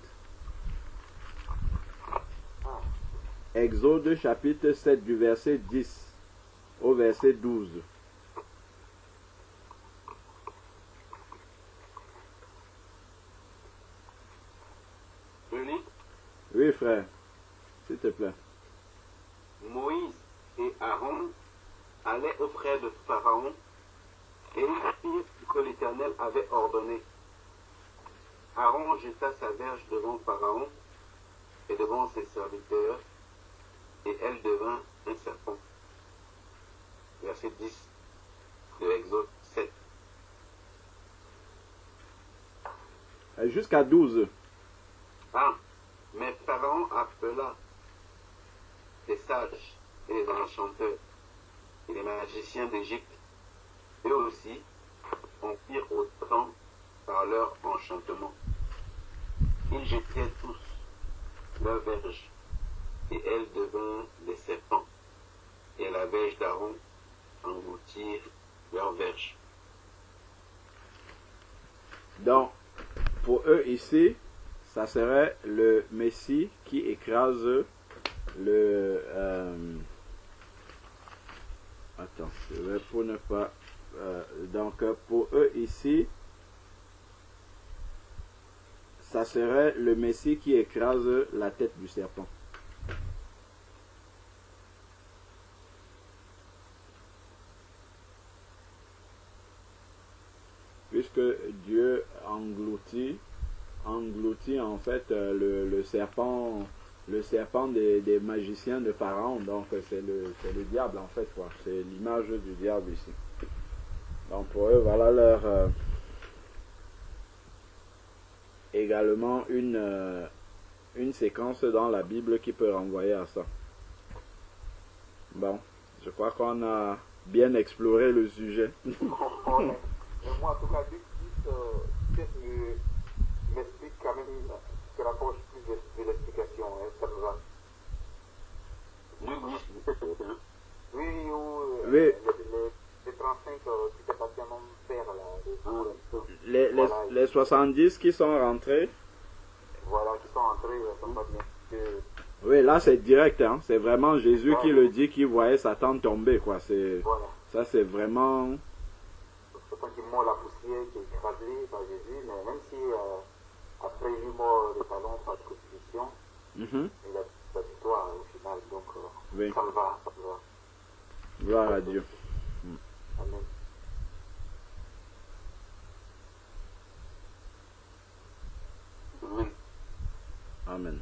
Exode chapitre 7 du verset 10 au verset 12. Je lis. Oui, frère, s'il te plaît. Moïse et Aaron allaient auprès de Pharaon et ils firent ce que l'Éternel avait ordonné. Aaron jeta sa verge devant Pharaon et devant ses serviteurs, et elle devint un serpent. Verset 10 de Exode 7. Jusqu'à 12. Ah, mais Pharaon appela les sages et les enchanteurs et les magiciens d'Égypte. Eux aussi en firent autant par leur enchantement. Ils jetaient tous leur verge, et elles devinrent des serpents, et la verge d'Aaron engloutirent leur verge. Donc, pour eux ici, ça serait le Messie qui écrase le... attends, je vais pour ne pas... donc, pour eux ici, ça serait le Messie qui écrase la tête du serpent. Puisque Dieu engloutit en fait le serpent des magiciens de Pharaon. Donc c'est le diable en fait, quoi. C'est l'image du diable ici. Donc pour eux, voilà leur également une séquence dans la Bible qui peut renvoyer à ça. Bon, Je crois qu'on a bien exploré le sujet. Mais moi, en tout cas, peut-être m'explique quand même, que rapproche plus de l'explication, hein, ça me va. Luc 10, 17, hein. Oui, ou Oui. les 35 qui s'est passé à mon père, là. Les 70 qui sont rentrés. Voilà, qui sont entrés, ça me va bien. Oui, là c'est direct, hein. C'est vraiment Jésus qui le dit, qui voyait Satan tomber, quoi. Voilà. Ça c'est vraiment... Satan qui mord la poussière, qui est écrasé par Jésus, mais même si après lui mord les talons par crucifixion, il a la victoire au final, donc oui. Ça me va. Gloire à Dieu. Amen. Amen. Amen.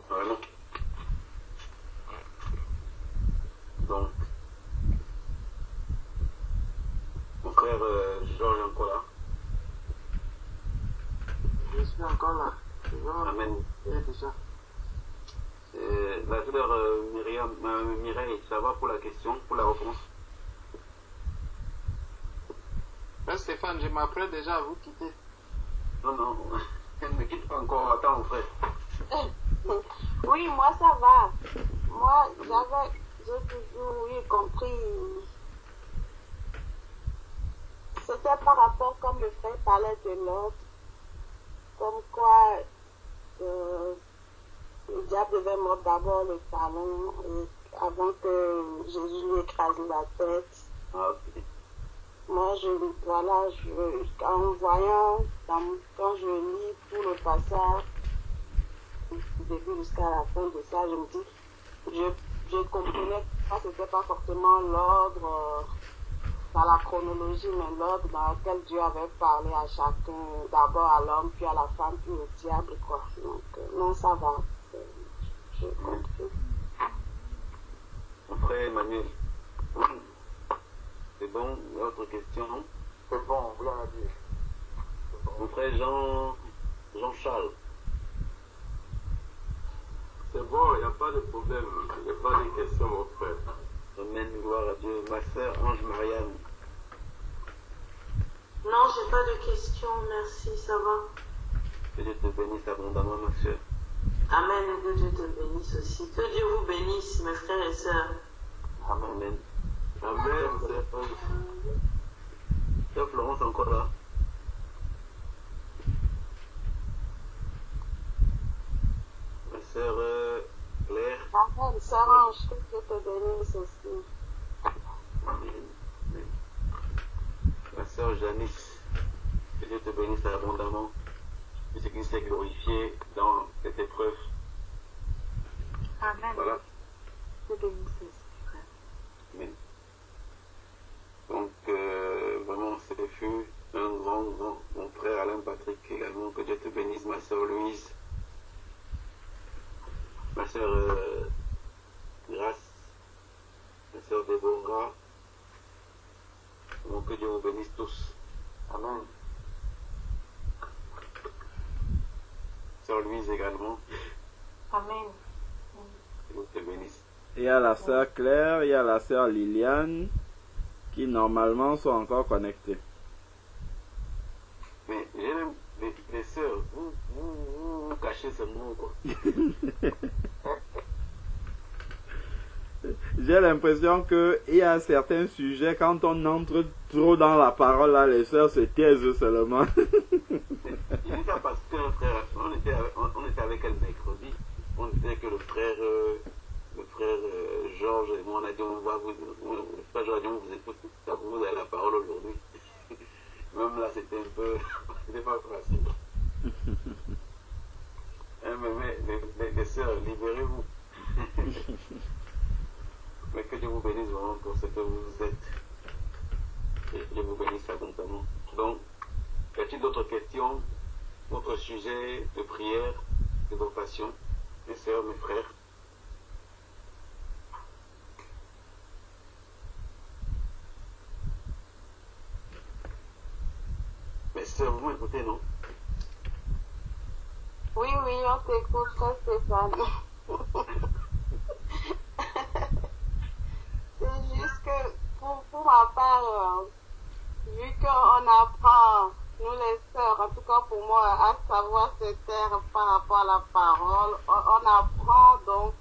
Voilà. Donc, mon frère Jean est encore là. Je suis encore là. Amen. Déjà. La sœur Mireille, ça va pour la question, pour la réponse? Ben Stéphane, je m'apprête déjà à vous quitter. Non, elle ne quitte pas encore. Attends, mon frère. Oui, moi ça va. Moi, j'ai toujours eu compris. C'était par rapport, comme le frère parlait de l'ordre, comme quoi le diable devait mordre d'abord le talon avant que Jésus lui écrase la tête. Ah, ok. Moi, en voyant, quand je lis tout le passage, du début jusqu'à la fin de ça, je me dis, je comprenais que ce n'était pas forcément l'ordre dans la chronologie, mais l'ordre dans lequel Dieu avait parlé à chacun, d'abord à l'homme, puis à la femme, puis au diable, quoi. Donc, non, ça va. J'ai compris. Mon frère Emmanuel. C'est bon, autre question. C'est bon, gloire à Dieu. Mon frère Jean-Charles. C'est bon, il n'y a pas de problème. Il n'y a pas de question, mon frère. Amen, gloire à Dieu. Ma sœur Ange Marianne. Non, j'ai pas de questions, merci, ça va. Que Dieu te bénisse abondamment, ma sœur. Amen, et que Dieu te bénisse aussi. Que Dieu vous bénisse, mes frères et sœurs. Amen. Amen. Sœur Florence encore là. Ma sœur Claire. Amen, sœur Ange, que Dieu te bénisse aussi. Amen. Ma sœur Janice. Que Dieu te bénisse abondamment. Et ce qui s'est glorifié dans cette épreuve. Amen. Voilà. Dieu bénisse aussi, frère. Amen. Donc, vraiment, ce fut un grand, mon frère Alain Patrick également. Que Dieu te bénisse, ma sœur Louise. Ma sœur Grâce. Ma sœur Déborah. Donc, que Dieu vous bénisse tous. Amen. Sœur Louise également. Amen. Que Dieu te bénisse. Il y a la sœur Claire, il y a la sœur Liliane, qui normalement sont encore connectées. Mais j'ai même les sœurs, vous cachez ce mot, quoi. J'ai l'impression qu'il y a certains sujets, quand on entre trop dans la parole, là, les sœurs se taisent seulement. Je dis ça parce qu'un frère, on était avec elle mercredi, on disait que le frère Georges et moi, on a dit, on va le frère Georges a dit, on vous écoute, vous avez la parole aujourd'hui. Même là, c'était un peu, c'était pas facile. Mais les sœurs, libérez-vous. Mais que Dieu vous bénisse vraiment pour ce que vous êtes. Que Dieu vous bénisse abondamment. Donc, y a-t-il d'autres questions, d'autres sujets de prière, de vos passions, mes sœurs, mes frères? Mes sœurs, vous m'écoutez, non? Oui, on t'écoute, frère Stéphane. que pour ma part, vu qu'on apprend, nous les sœurs, en tout cas pour moi, à savoir se taire par rapport à la parole, on apprend donc,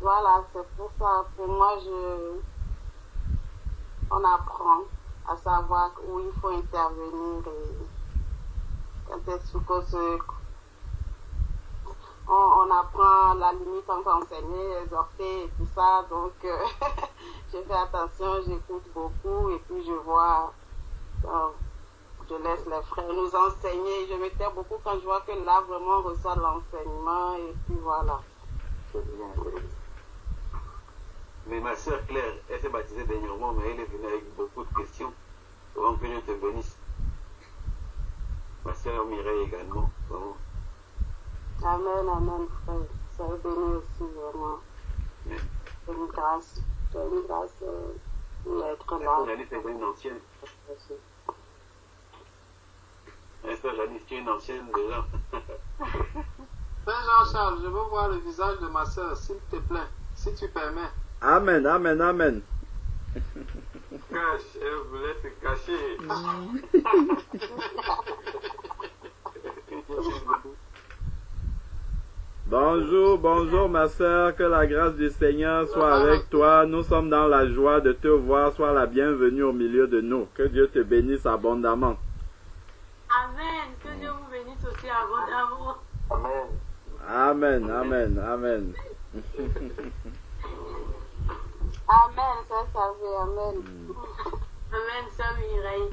voilà, c'est pour ça, pour moi, on apprend à savoir où il faut intervenir et quand est-ce on apprend la limite entre enseigner, exhorter et tout ça, donc je fais attention, j'écoute beaucoup et puis je vois, je laisse les frères nous enseigner, je me tais beaucoup quand je vois que là vraiment on reçoit de l'enseignement et puis voilà. Mais ma soeur Claire, elle s'est baptisée dernièrement, mais elle est venue avec beaucoup de questions. Avant que Dieu te bénisse. Ma soeur Mireille également. Vraiment. Amen, amen, frère. Soyez bénis aussi, vraiment. C'est une grâce. C'est une grâce d'être là. Janice est une ancienne. Esther Janice, tu es une ancienne déjà. Frère Jean-Charles, je veux voir le visage de ma soeur, s'il te plaît, si tu permets. Amen, amen, amen. Cache, elle voulait se cacher. Bonjour, bonjour ma soeur, que la grâce du Seigneur soit avec toi. Nous sommes dans la joie de te voir. Sois la bienvenue au milieu de nous. Que Dieu te bénisse abondamment. Amen. Que Dieu vous bénisse aussi abondamment. Amen. Amen, amen, amen. Amen, ça savait, amen. Amen, sœur Mireille.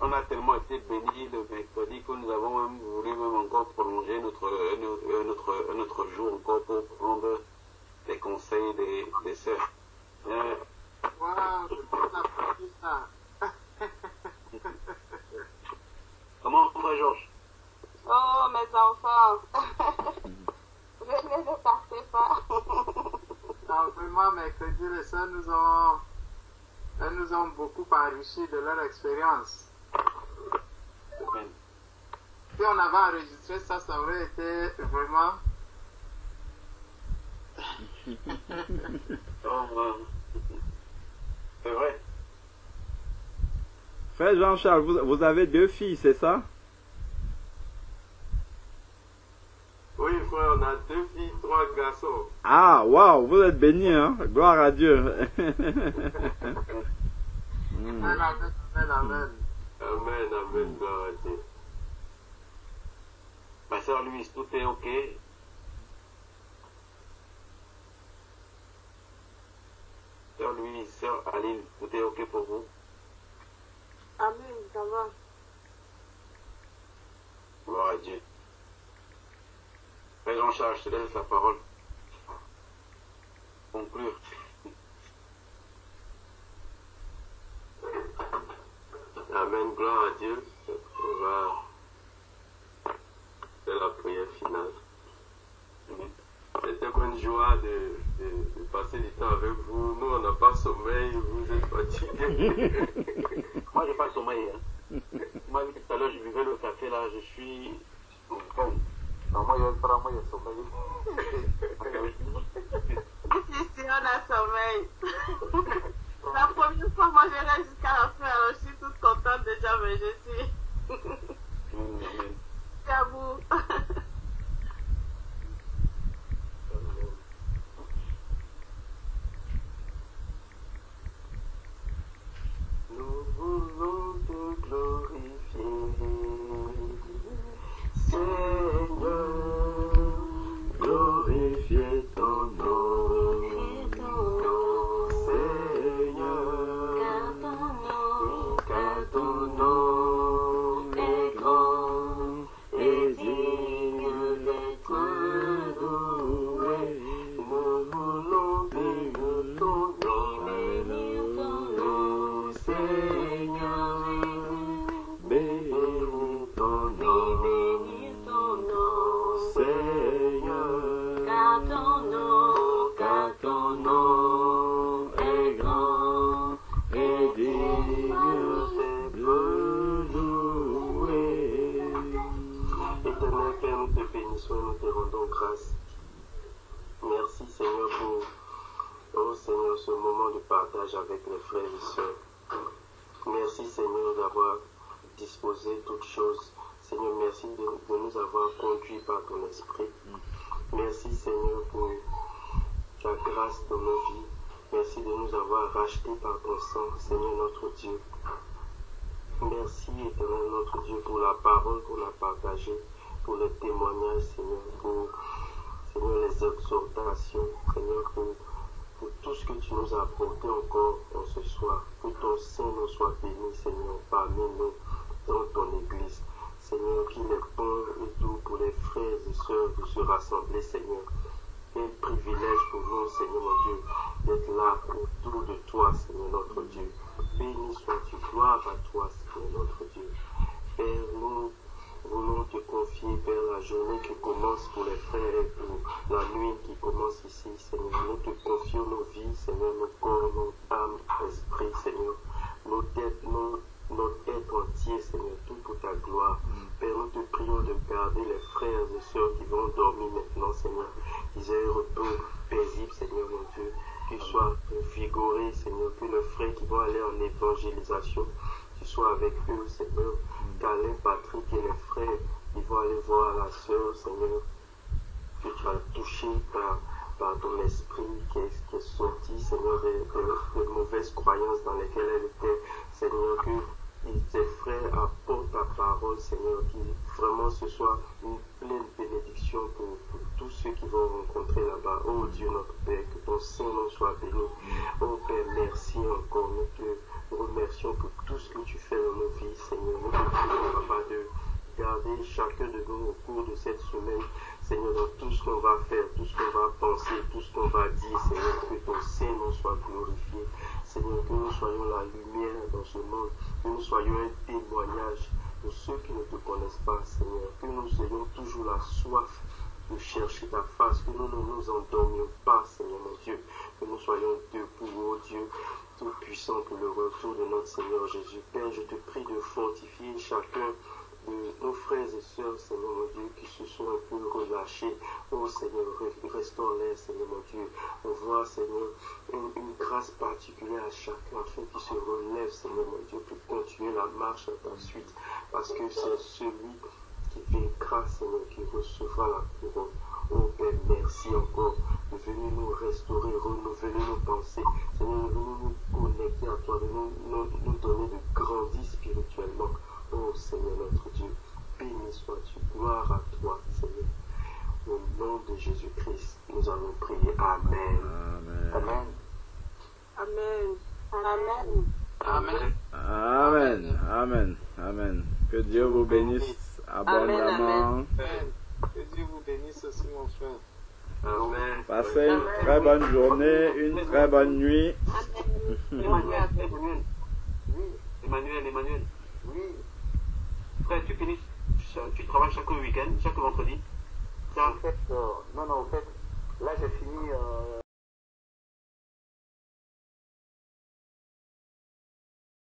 On a tellement été bénis le mercredi que nous avons même voulu encore prolonger notre jour encore pour prendre les conseils des sœurs. Waouh, je peux l'applaudir ça. Comment on va, Georges? Oh, mes enfants. Venez, ne partez pas. Non, vraiment, mercredi, les sœurs elles nous ont beaucoup enrichi de leur expérience. Si on avait enregistré ça, ça aurait été vraiment... C'est vrai. Frère Jean-Charles, vous avez 2 filles, c'est ça? Oui, frère, on a 2 filles, 3 garçons. Ah, waouh, vous êtes bénis, hein? Gloire à Dieu. Amen, amen, amen. Amen, amen, gloire à Dieu. Ma soeur Louise, tout est ok? Sœur Louise, sœur Aline, tout est ok pour vous? Amen, ça va. Gloire à Dieu. Frère Jean-Charles, je te laisse la parole. Conclure. Amen, gloire à Dieu. On va faire la prière finale. C'était une joie de passer du temps avec vous. Nous, on n'a pas sommeil, vous êtes fatigués. Moi, j'ai pas sommeil. Hein. Moi, tout à l'heure, je buvais le café là, je suis en forme. Non, moi, il y a sommeil. Si, on a sommeil. La première fois, moi, je reste jusqu'à la fin, alors je suis toute contente déjà, mais je suis... C'est à vous. Nous voulons te glorifier, Seigneur, glorifier ton nom, Seigneur, car ton nom est grand et digne d'être loué. Nous voulons bénir ton nom, Seigneur, bénis ton nom, Seigneur, car ton nom est grand et digne d'être loué. Éternel Père, nous te bénissons et nous te rendons grâce. Merci Seigneur pour ce moment de partage avec les frères et sœurs. Merci Seigneur d'avoir disposé toutes choses. Seigneur, merci de nous avoir conduits par ton esprit. Merci Seigneur pour ta grâce dans nos vies. Merci de nous avoir rachetés par ton sang, Seigneur notre Dieu. Merci éternel notre Dieu pour la parole qu'on a partagée, pour les témoignages, Seigneur, pour Seigneur, les exhortations, Seigneur, pour tout ce que tu nous as apporté encore en ce soir. Que ton Saint soit béni, Seigneur, parmi nous, dans ton Église. Seigneur, qu'il est bon et doux pour les frères et sœurs de se rassembler, Seigneur. Quel privilège pour nous, Seigneur mon Dieu, d'être là autour de toi, Seigneur notre Dieu. Béni sois-tu, gloire à toi, Seigneur notre Dieu. Père, nous voulons te confier, Père, la journée qui commence pour les frères et pour la nuit qui commence ici, Seigneur. Nous te confions nos vies, Seigneur, nos corps, nos âmes, esprit, Seigneur. Nos têtes, notre être entier, Seigneur, tout pour ta gloire. Père, nous te prions de garder les frères et sœurs qui vont dormir maintenant, Seigneur. Qu'ils aient un repos paisible, Seigneur, mon Dieu. Qu'ils soient vigorés, Seigneur. Que les frères qui vont aller en évangélisation, tu sois avec eux, Seigneur. Qu'Alain, Patrick et les frères qui vont aller voir la sœur, Seigneur, que tu as touché par ton esprit qui est sorti, Seigneur, des mauvaises croyances dans lesquelles elle était, Seigneur, que tes frères apportent ta parole, Seigneur, qui vraiment ce soit une pleine bénédiction pour tous ceux qui vont rencontrer là-bas. Oh Dieu notre Père, que ton Saint-Nom soit béni. Oh Père, merci encore. Nous te remercions pour tout ce que tu fais dans nos vies, Seigneur. Nous te prions, Papa, de garder chacun de nous au cours de cette semaine, Seigneur, dans tout ce qu'on va faire, tout ce qu'on va penser, tout ce qu'on va dire, Seigneur, que ton Saint-Nom soit glorifié. Seigneur, que nous soyons la lumière dans ce monde, que nous soyons un témoignage pour ceux qui ne te connaissent pas, Seigneur, que nous ayons toujours la soif de chercher ta face, que nous ne nous endormions pas, Seigneur mon Dieu, que nous soyons debout, oh Dieu, tout puissant pour le retour de notre Seigneur Jésus. Père, je te prie de fortifier chacun de nos frères et sœurs, Seigneur mon Dieu, qui se sont un peu relâchés. Oh Seigneur, restaure-les, Seigneur mon Dieu. On voit, Seigneur, une grâce particulière à chacun, afin qu'il se relève, Seigneur mon Dieu, pour continuer la marche à ta suite. Parce que c'est celui qui vaincra, Seigneur, qui recevra la couronne. Oh Père, merci encore de venir nous restaurer, renouveler nos pensées. Seigneur, de nous connecter à toi, de nous donner de grandir spirituellement. Oh Seigneur notre Dieu, béni sois-tu, gloire à toi, Seigneur. Au nom de Jésus-Christ, nous allons prier. Amen. Amen. Amen. Amen. Amen. Amen. Amen. Amen. Que Dieu vous bénisse abondamment. Amen. Que Dieu vous bénisse aussi, mon frère. Amen. Passez une très bonne journée, une très bonne nuit. Emmanuel. Oui. Frère, tu travailles chaque week-end, chaque vendredi. En fait, non, en fait, là j'ai fini